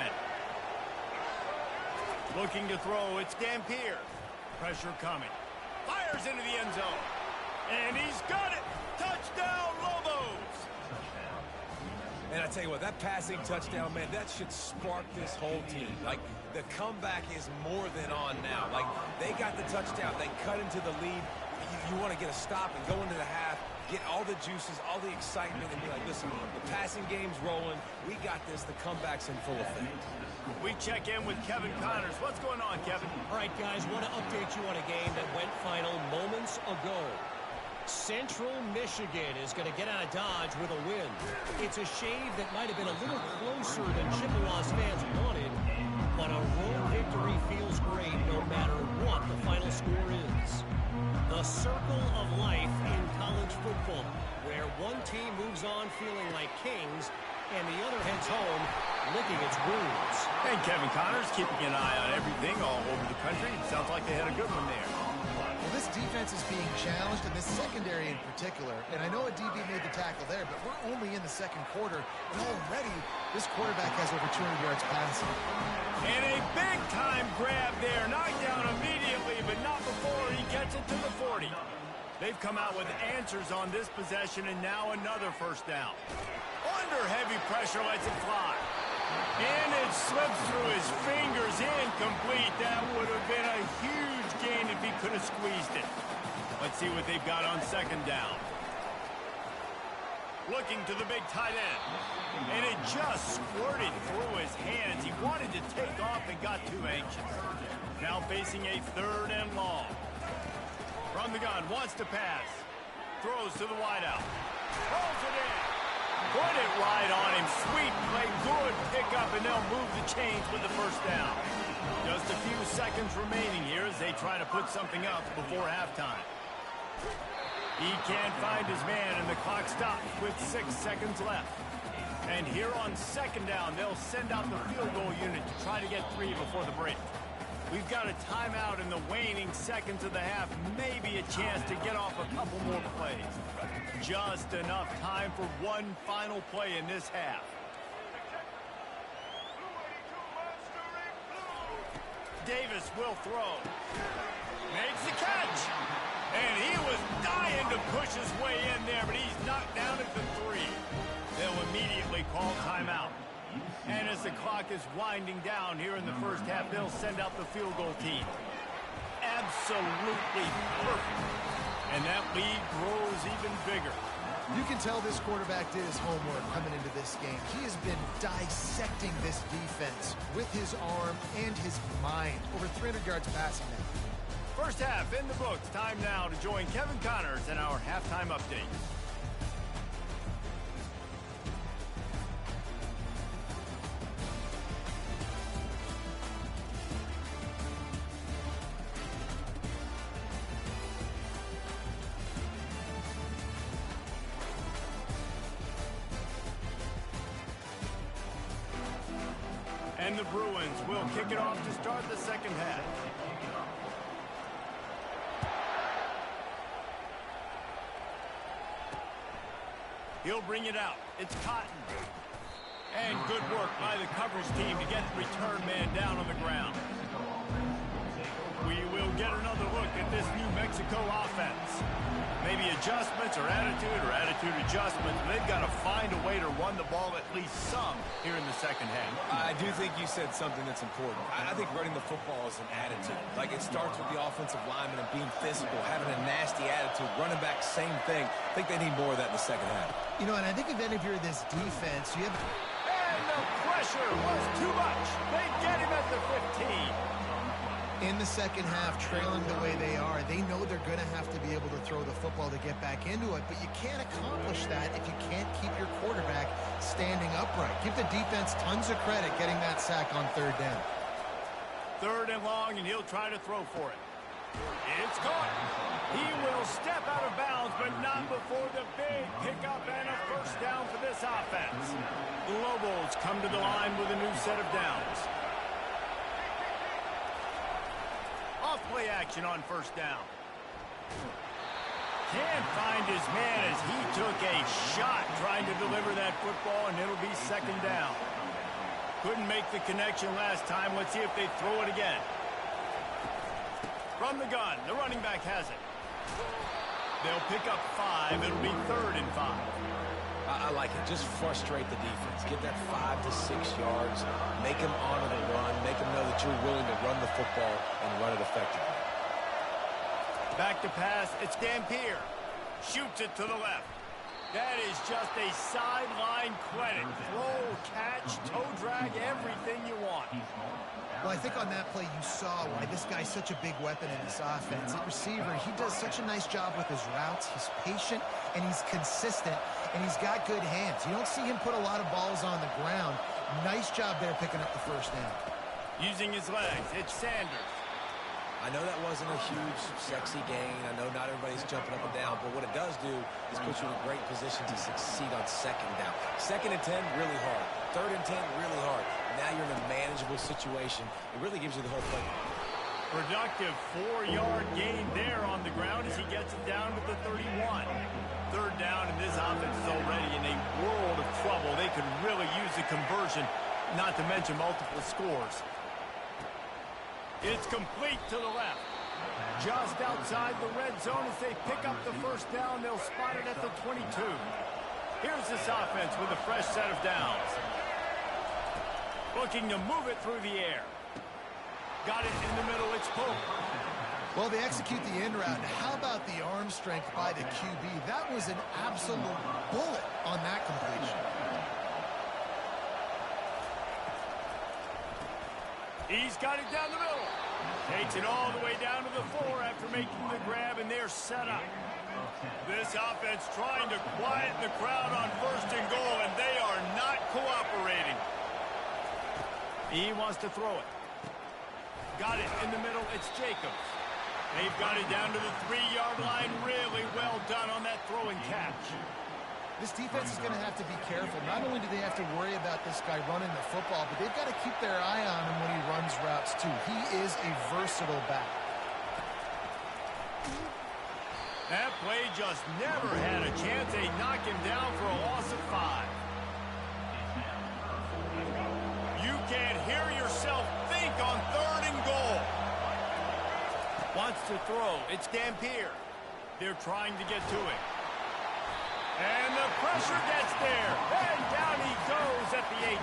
Looking to throw, it's Dampier. Pressure coming. Fires into the end zone. And he's got it. Touchdown, Lobos. And I tell you what, that passing touchdown, man, that should spark this whole team. Like, the comeback is more than on now. Like, they got the touchdown. They cut into the lead. You want to get a stop and go into the half, get all the juices, all the excitement, and be like, listen, the passing game's rolling. We got this. The comeback's in full effect. We check in with Kevin Connors. What's going on, Kevin? All right, guys, want to update you on a game that went final moments ago. Central Michigan is going to get out of Dodge with a win. It's a shave that might have been a little closer than Chippewa's fans wanted, but a road victory feels great no matter what the final score is. The circle of life in college football, where one team moves on feeling like kings and the other heads home licking its wounds. And Kevin Connors keeping an eye on everything all over the country. Sounds like they had a good one there. Well, this defense is being challenged, and this secondary in particular. And I know a DB made the tackle there, but we're only in the second quarter, and already this quarterback has over 200 yards passing. And a big-time grab there. Knocked down immediately, but not before he gets it to the 40. They've come out with answers on this possession, and now another first down. Under heavy pressure, lets it fly. And it slips through his fingers, incomplete. That would have been a huge gain if he could have squeezed it. Let's see what they've got on second down. Looking to the big tight end. And it just squirted through his hands. He wanted to take off and got too anxious. Now facing a 3rd and long. From the gun, wants to pass. Throws to the wideout. Throws it in. Put it right on him. Sweet play, good pickup, and they'll move the chains with the first down. Just a few seconds remaining here as they try to put something up before halftime. He can't find his man, and the clock stops with 6 seconds left. And here on second down, they'll send out the field goal unit to try to get 3 before the break. We've got a timeout in the waning seconds of the half, maybe a chance to get off a couple more plays. Just enough time for one final play in this half. Davis will throw. Makes the catch. And he was dying to push his way in there, but he's knocked down at the 3. They'll immediately call timeout. And as the clock is winding down here in the first half, they'll send out the field goal team. Absolutely perfect. And that lead grows even bigger. You can tell this quarterback did his homework coming into this game. He has been dissecting this defense with his arm and his mind. Over 300 yards passing now. First half in the books. Time now to join Kevin Connors in our halftime update. And the Bruins will kick it off to start the second half. He'll bring it out. It's Cotton. And good work by the coverage team to get the return man down on the ground. We will get another look at this New Mexico offense. Maybe adjustments or attitude adjustments. They've got to find a way to run the ball at least some here in the second half. I do think you said something that's important. I think running the football is an attitude. Like, it starts with the offensive lineman and being physical, having a nasty attitude. Running back, same thing. I think they need more of that in the second half. You know, and I think if any of you are this defense, you have... And the pressure was too much. They get him at the 15. In the second half, trailing the way they are, they know they're going to have to be able to throw the football to get back into it, but you can't accomplish that if you can't keep your quarterback standing upright. Give the defense tons of credit getting that sack on third down. Third and long, and he'll try to throw for it. It's caught. He will step out of bounds, but not before the big pickup and a first down for this offense. The Lobos come to the line with a new set of downs. Off-play action on first down. Can't find his man as he took a shot trying to deliver that football, and it'll be second down. Couldn't make the connection last time. Let's see if they throw it again. From the gun, the running back has it. They'll pick up 5. It'll be 3rd and 5. I like it. Just frustrate the defense. Get that 5 to 6 yards. Make them honor the run. Make them know that you're willing to run the football and run it effectively. Back to pass. It's Dampier. Shoots it to the left. That is just a sideline credit. Throw, catch, toe drag, everything you want. Well, I think on that play you saw why this guy's such a big weapon in this offense. At receiver, he does such a nice job with his routes. He's patient, and he's consistent, and he's got good hands. You don't see him put a lot of balls on the ground. Nice job there picking up the first down. Using his legs, it's Sanders. I know that wasn't a huge, sexy gain. I know not everybody's jumping up and down, but what it does do is put you in a great position to succeed on second down. 2nd and 10, really hard. 3rd and 10, really hard. Now you're in a manageable situation. It really gives you the whole play. Productive 4-yard gain there on the ground as he gets it down to the 31. 3rd down, and this offense is already in a world of trouble. They could really use a conversion, not to mention multiple scores. It's complete to the left. Just outside the red zone as they pick up the first down. They'll spot it at the 22. Here's this offense with a fresh set of downs. Looking to move it through the air. Got it in the middle. It's Pope. Well, they execute the end route. How about the arm strength by the QB? That was an absolute bullet on that completion. He's got it down the middle. Takes it all the way down to the 4 after making the grab, and they're set up. This offense trying to quiet the crowd on 1st and goal, and they are not cooperating. He wants to throw it. Got it in the middle. It's Jacobs. They've got it down to the 3-yard line. Really well done on that throw and catch. This defense is going to have to be careful. Not only do they have to worry about this guy running the football, but they've got to keep their eye on him when he runs routes, too. He is a versatile back. That play just never had a chance. They knock him down for a loss of 5. You can't hear yourself think on 3rd and goal. Wants to throw. It's Dampier. They're trying to get to it. And the pressure gets there. And down he goes at the 18.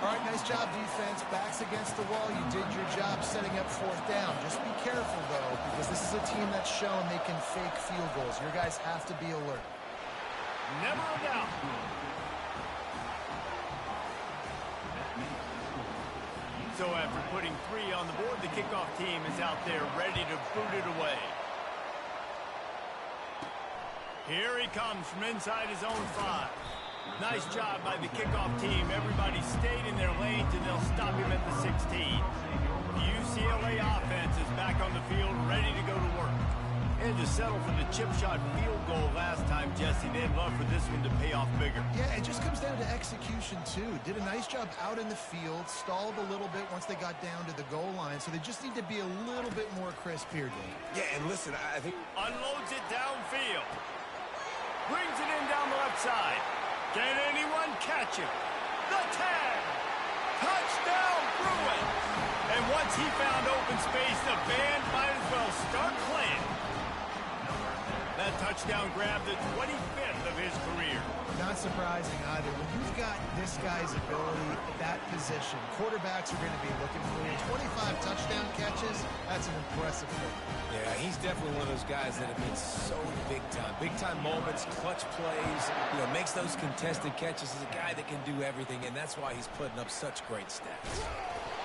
All right, nice job, defense. Backs against the wall. You did your job setting up 4th down. Just be careful, though, because this is a team that's shown they can fake field goals. Your guys have to be alert. Never a doubt. So after putting 3 on the board, the kickoff team is out there ready to boot it away. Here he comes from inside his own 5. Nice job by the kickoff team. Everybody stayed in their lanes, and they'll stop him at the 16. The UCLA offense is back on the field, ready to go to work. They had to settle for the chip shot field goal last time, Jesse. They'd love for this one to pay off bigger. Yeah, it just comes down to execution, too. Did a nice job out in the field, stalled a little bit once they got down to the goal line, so they just need to be a little bit more crisp here, Dave. Yeah, and listen, I think... Unloads it downfield. Brings it in down the left side. Can anyone catch him? The tag. Touchdown, Bruins. And once he found open space, the band might as well start playing. That touchdown grabbed the 25th of his career. Not surprising either. When you've got this guy's ability at that position, quarterbacks are going to be looking for him. 25 touchdown catches, that's an impressive thing. Yeah, he's definitely one of those guys that have been so big time. Big time moments, clutch plays, makes those contested catches. He's a guy that can do everything, and that's why he's putting up such great stats.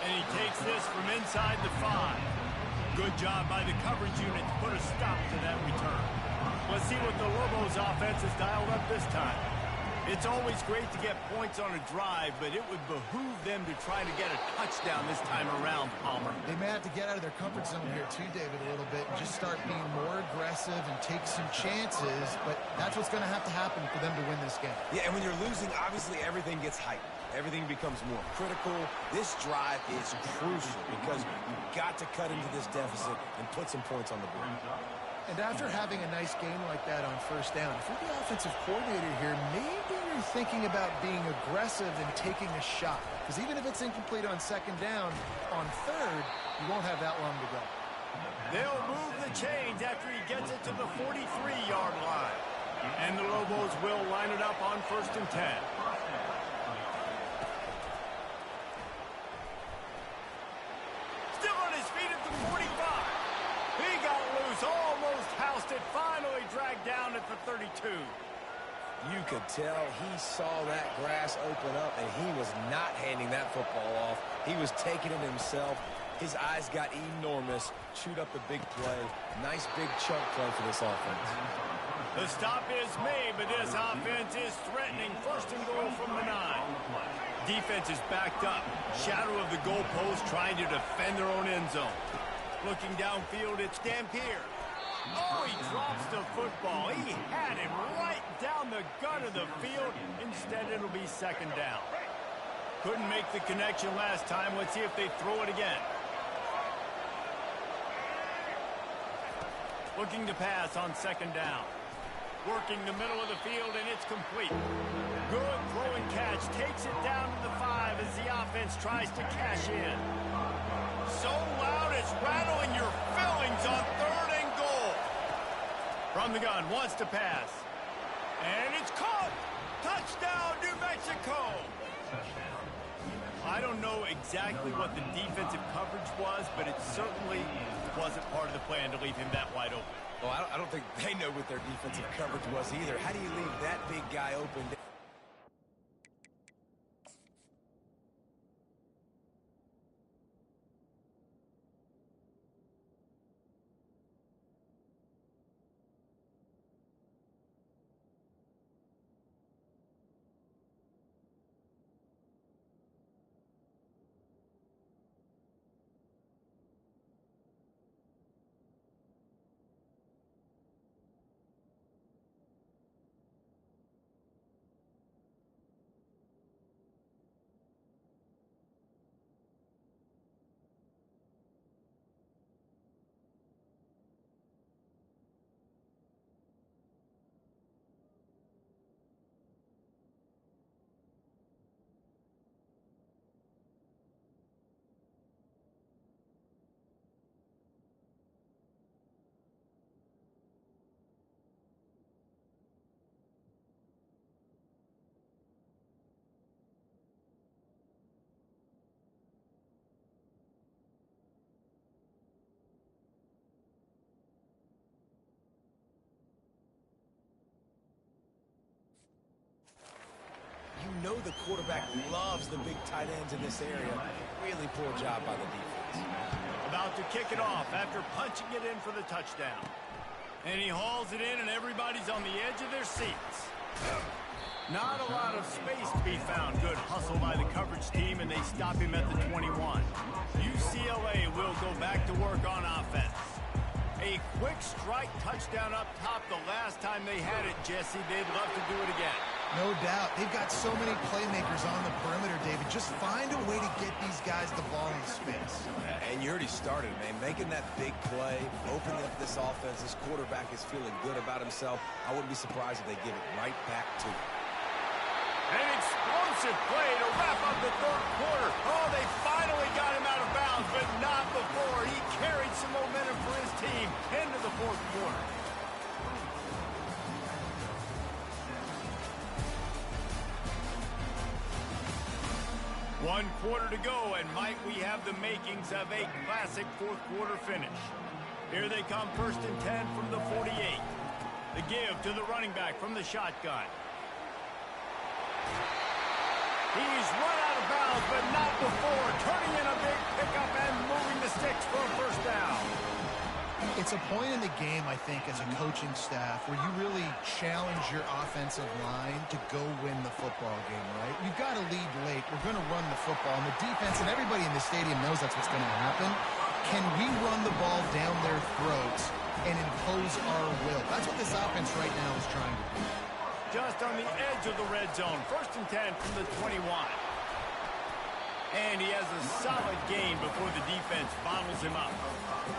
And he takes this from inside the 5. Good job by the coverage unit to put a stop to that return. Let's see what the Lobos offense has dialed up this time. It's always great to get points on a drive, but it would behoove them to try to get a touchdown this time around, Palmer. They may have to get out of their comfort zone here too, David, a little bit, and just start being more aggressive and take some chances, but that's what's going to happen for them to win this game. Yeah, and when you're losing, obviously everything gets heightened. Everything becomes more critical. This drive is crucial because you've got to cut into this deficit and put some points on the board. And after having a nice game like that on first down, if you're the offensive coordinator here, maybe you're thinking about being aggressive and taking a shot. Because even if it's incomplete on second down, on third, you won't have that long to go. They'll move the chains after he gets it to the 43-yard line. And the Lobos will line it up on 1st and 10. Still on his feet at the 45. He got loose, almost housed it, finally dragged down at the 32. You could tell he saw that grass open up, and he was not handing that football off. He was taking it himself. His eyes got enormous, chewed up the big play. Nice big chunk play for this offense. The stop is made, but this offense is threatening. 1st and goal from the 9. Defense is backed up. Shadow of the goalpost trying to defend their own end zone. Looking downfield, it's Dampier. Oh, he drops the football. He had him right down the gut of the field. Instead, it'll be 2nd down. Couldn't make the connection last time. Let's see if they throw it again. Looking to pass on 2nd down. Working the middle of the field, and it's complete. Good throw and catch. Takes it down to the 5 as the offense tries to cash in. So loud it's rattling your fillings on 3rd and goal. From the gun, wants to pass. And it's caught. Touchdown, New Mexico. I don't know exactly what the defensive coverage was, but it certainly wasn't part of the plan to leave him that wide open. Well, I don't think they know what their defensive coverage was either. How do you leave that big guy open? You know the quarterback loves the big tight ends in this area. Really poor job by the defense. About to kick it off after punching it in for the touchdown. And he hauls it in, and everybody's on the edge of their seats. Not a lot of space to be found. Good hustle by the coverage team, and they stop him at the 21. UCLA will go back to work on offense. A quick strike touchdown up top the last time they had it, Jesse. They'd love to do it again. No doubt. They've got so many playmakers on the perimeter, David. Just find a way to get these guys the ball in space. And you already started, man. Making that big play, opening up this offense. This quarterback is feeling good about himself. I wouldn't be surprised if they give it right back to him. An explosive play to wrap up the third quarter. Oh, they finally got him out of bounds, but not before. He carried some momentum for his team into the fourth quarter. One quarter to go, and might we have the makings of a classic fourth quarter finish. Here they come, 1st and 10 from the 48. The give to the running back from the shotgun. He's run out of bounds, but not before. Turning in a big pickup and moving the sticks for a first down. It's a point in the game, I think, as a coaching staff, where you really challenge your offensive line to go win the football game, right? You've got to lead late. We're going to run the football. And the defense and everybody in the stadium knows that's what's going to happen. Can we run the ball down their throats and impose our will? That's what this offense right now is trying to do. Just on the edge of the red zone. 1st and 10 from the 21. And he has a solid gain before the defense bottles him up.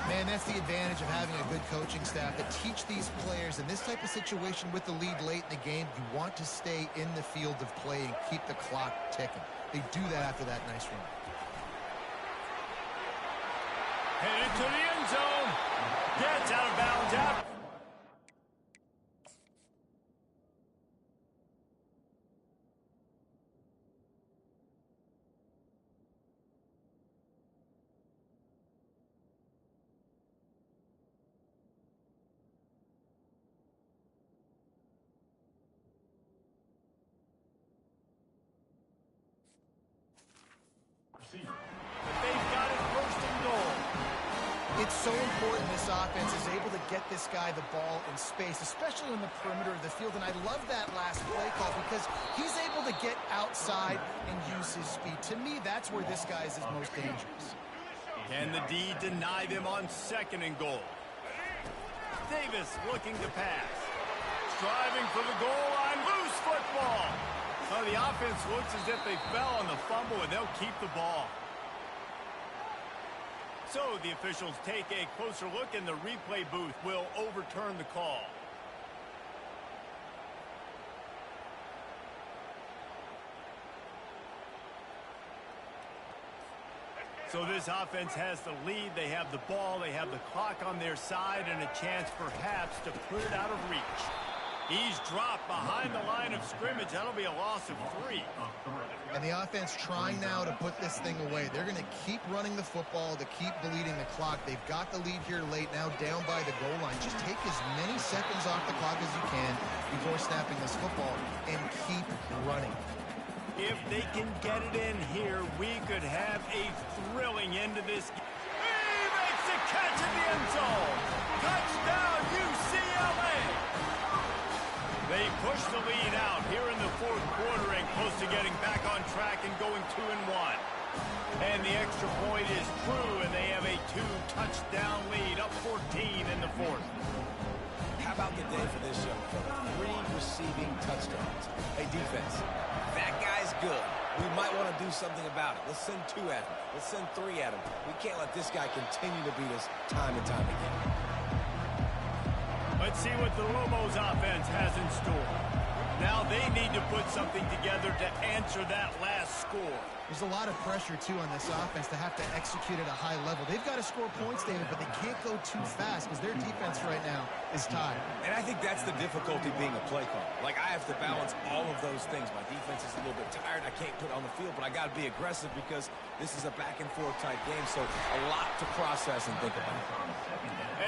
Man, that's the advantage of having a good coaching staff that teach these players in this type of situation with the lead late in the game. You want to stay in the field of play and keep the clock ticking. They do that after that nice run. Headed to the end zone. Gets out of bounds out. But they've got it 1st and goal. It's so important this offense is able to get this guy the ball in space, especially on the perimeter of the field. And I love that last play call because he's able to get outside and use his speed. To me, that's where this guy is his most dangerous. Can the D deny them on 2nd and goal? Davis looking to pass. Striving for the goal line. Loose football. Well, the offense looks as if they fell on the fumble, and they'll keep the ball. So the officials take a closer look, and the replay booth will overturn the call. So this offense has the lead. They have the ball. They have the clock on their side and a chance perhaps to put it out of reach. He's dropped behind the line of scrimmage. That'll be a loss of 3. And the offense trying now to put this thing away. They're going to keep running the football to keep bleeding the clock. They've got the lead here late, now down by the goal line. Just take as many seconds off the clock as you can before snapping this football and keep running. If they can get it in here, we could have a thrilling end to this game. He makes the catch in the end zone. Touchdown, UCLA. They push the lead out here in the fourth quarter and close to getting back on track and going 2-1. And the extra point is true, and they have a 2-touchdown lead, up 14 in the fourth. How about the day for this young fella? 3 receiving touchdowns. Hey, defense, that guy's good. We might want to do something about it. Let's send 2 at him. Let's send 3 at him. We can't let this guy continue to beat us time and time again. Let's see what the Lobos offense has in store. Now they need to put something together to answer that last score. There's a lot of pressure, too, on this offense to have to execute at a high level. They've got to score points, David, but they can't go too fast because their defense right now is tired. And I think that's the difficulty being a play caller. Like, I have to balance all of those things. My defense is a little bit tired. I can't put it on the field, but I got to be aggressive because this is a back-and-forth type game, so a lot to process and think about.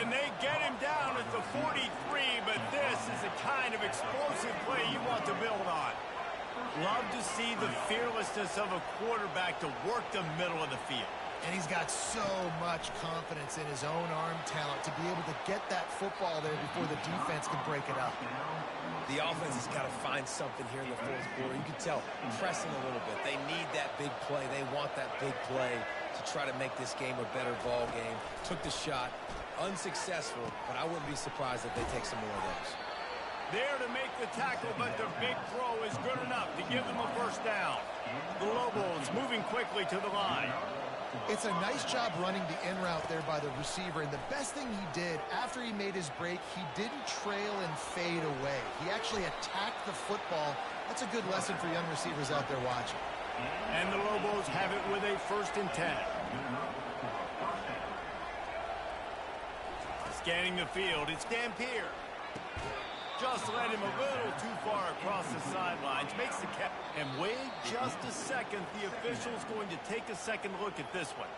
And they get him down at the 43, but this is the kind of explosive play you want to build on. Love to see the fearlessness of a quarterback to work the middle of the field. And he's got so much confidence in his own arm talent to be able to get that football there before the defense can break it up. The offense has got to find something here in the fourth quarter. You can tell, pressing a little bit. They need that big play. They want that big play to try to make this game a better ball game. Took the shot. Unsuccessful, but I wouldn't be surprised if they take some more of those. There to make the tackle, but the big throw is good enough to give them a first down. The Lobos moving quickly to the line. It's a nice job running the in route there by the receiver, and the best thing he did after he made his break, he didn't trail and fade away. He actually attacked the football. That's a good lesson for young receivers out there watching. And the Lobos have it with a 1st and 10. Scanning the field, it's Dampier. Just led him a little too far across the sidelines. Makes the catch. And wait just a second. The official's going to take a second look at this one.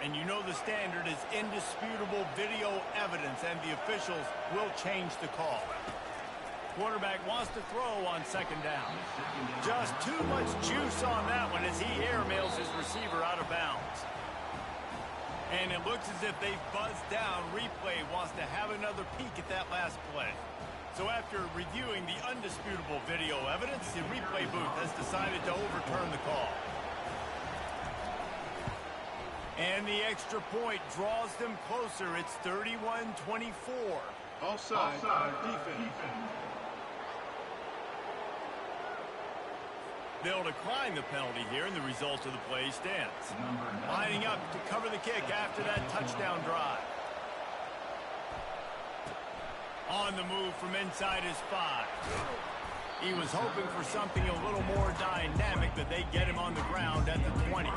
And you know the standard is indisputable video evidence, and the officials will change the call. Quarterback wants to throw on 2nd down. Just too much juice on that one as he airmails his receiver out of bounds. And it looks as if they've buzzed down. Replay wants to have another peek at that last play. So after reviewing the undisputable video evidence, the replay booth has decided to overturn the call. And the extra point draws them closer. It's 31-24. Offside. Defense. They'll decline the penalty here, and the result of the play stands. Lining up to cover the kick after that touchdown drive. On the move from inside his 5. He was hoping for something a little more dynamic, but they get him on the ground at the 20.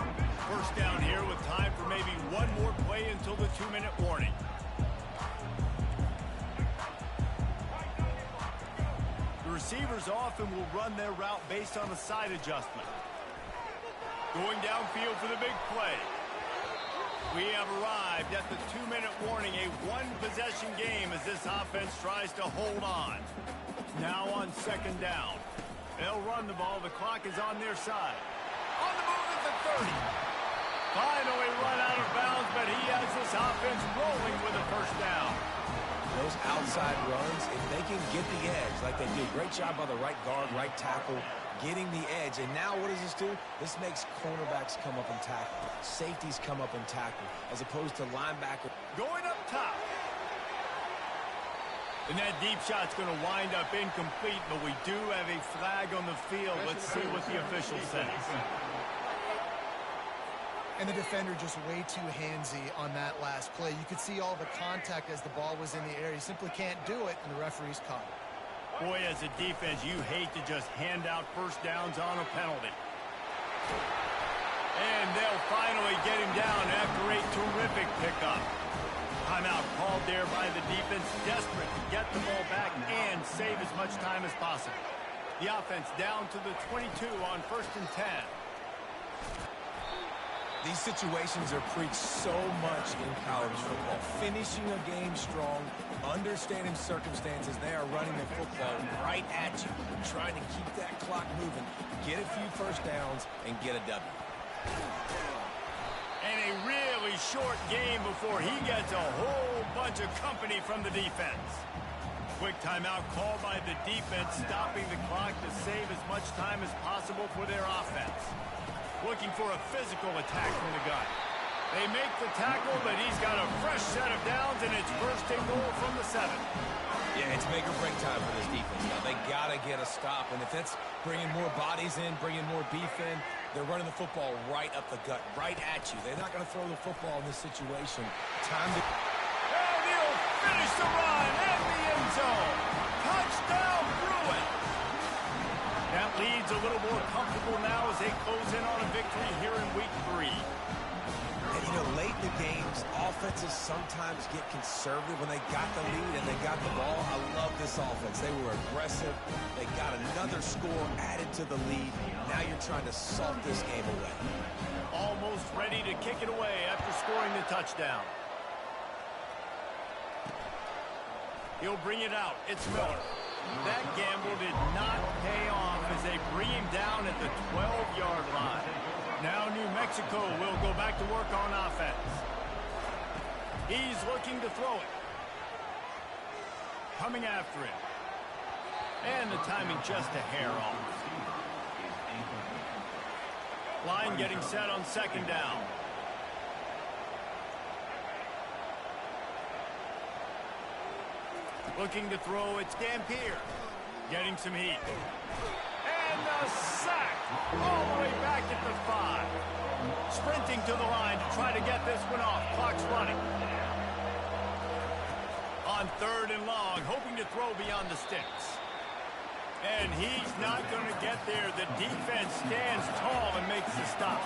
First down here with time for maybe one more play until the 2-minute warning. Receivers often will run their route based on a side adjustment. Going downfield for the big play. We have arrived at the 2-minute warning, a one-possession game as this offense tries to hold on. Now on 2nd down. They'll run the ball. The clock is on their side. On the move at the 30. Finally run out of bounds, but he has this offense rolling with a first down. Those outside runs, if they can get the edge, like they did, great job by the right guard, right tackle, getting the edge. And now what does this do? This makes cornerbacks come up and tackle. Safeties come up and tackle, as opposed to linebacker. Going up top. And that deep shot's going to wind up incomplete, but we do have a flag on the field. Let's see what the official says. And the defender just way too handsy on that last play. You could see all the contact as the ball was in the air. He simply can't do it, and the referee's caught it. Boy, as a defense, you hate to just hand out first downs on a penalty. And they'll finally get him down after a terrific pickup. Timeout called there by the defense, desperate to get the ball back and save as much time as possible. The offense down to the 22 on 1st and 10. These situations are preached so much in college football. Finishing a game strong, understanding circumstances. They are running the football right at you, trying to keep that clock moving, get a few first downs, and get a W. And a really short game before he gets a whole bunch of company from the defense. Quick timeout called by the defense, stopping the clock to save as much time as possible for their offense. Looking for a physical attack from the gun. They make the tackle, but he's got a fresh set of downs, and it's 1st and goal from the 7. Yeah, it's make or break time for this defense now. They got to get a stop, and if that's bringing more bodies in, bringing more beef in, they're running the football right up the gut, right at you. They're not going to throw the football in this situation. Time to... And he'll finish the run at the end zone. Touchdown, Bruins! That lead's a little more comfortable now as they close in on a victory here in Week 3. And, you know, late in the games, offenses sometimes get conservative when they got the lead and they got the ball. I love this offense. They were aggressive. They got another score added to the lead. Now you're trying to salt this game away. Almost ready to kick it away after scoring the touchdown. He'll bring it out. It's Miller. That gamble did not pay off as they bring him down at the 12-yard line. Now New Mexico will go back to work on offense. He's looking to throw it. Coming after him. And the timing just a hair off. Line getting set on 2nd down. Looking to throw, it's Gampier. Getting some heat. And the sack. All the way back at the 5. Sprinting to the line to try to get this one off. Clock's running. On 3rd and long, hoping to throw beyond the sticks. And he's not going to get there. The defense stands tall and makes the stop.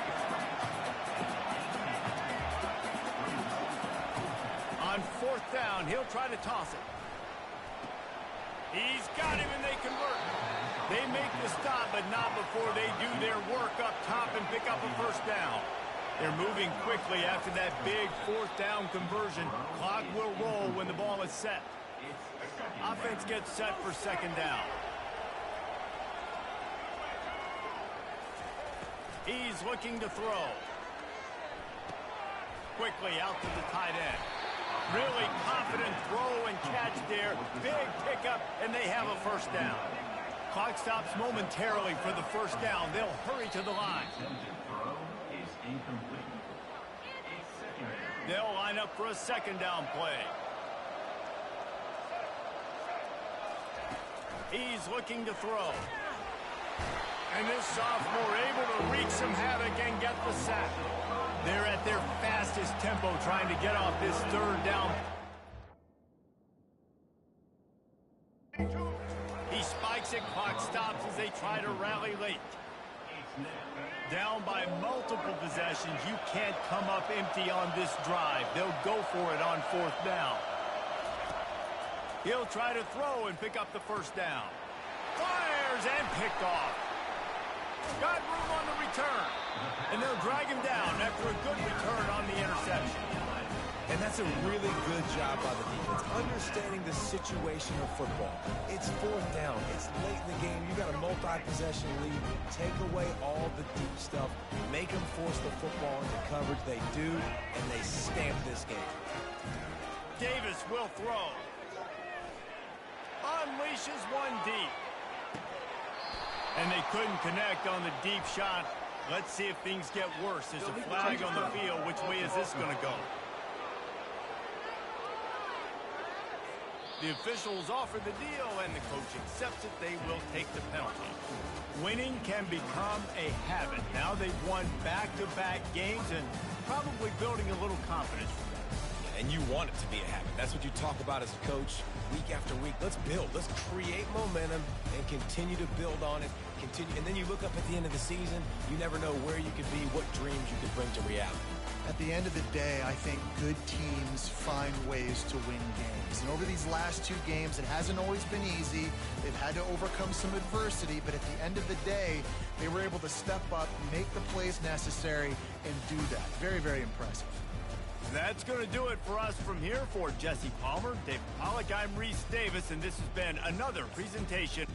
On 4th down, he'll try to toss it. He's got him and they convert. They make the stop, but not before they do their work up top and pick up a 1st down. They're moving quickly after that big 4th down conversion. Clock will roll when the ball is set. Offense gets set for 2nd down. He's looking to throw. Quickly out to the tight end. Really confident throw and catch there. Big pickup, and they have a 1st down. Clock stops momentarily for the 1st down. They'll hurry to the line. They'll line up for a 2nd down play. He's looking to throw. And this sophomore able to wreak some havoc and get the sack. They're at their fastest tempo trying to get off this 3rd down. He spikes it, clock stops as they try to rally late. Down by multiple possessions, you can't come up empty on this drive. They'll go for it on 4th down. He'll try to throw and pick up the 1st down. Fires and picked off. Got room on the return. And they'll drag him down after a good return on the interception. And that's a really good job by the defense, understanding the situation of football. It's 4th down. It's late in the game. You got a multi-possession lead. Take away all the deep stuff. Make them force the football into coverage. They do, and they stamp this game. Davis will throw. Unleashes one deep. And they couldn't connect on the deep shot. Let's see if things get worse. There's a flag on the field. Which way is this going to go? The officials offer the deal, and the coach accepts it. They will take the penalty. Winning can become a habit. Now they've won back-to-back games and probably building a little confidence from that. And you want it to be a habit. That's what you talk about as a coach week after week. Let's build. Let's create momentum and continue to build on it. And then you look up at the end of the season, you never know where you could be, what dreams you could bring to reality. At the end of the day, I think good teams find ways to win games. And over these last 2 games, it hasn't always been easy. They've had to overcome some adversity, but at the end of the day, they were able to step up, make the plays necessary, and do that. Very, very impressive. That's going to do it for us from here. For Jesse Palmer, David Pollack, I'm Reese Davis, and this has been another presentation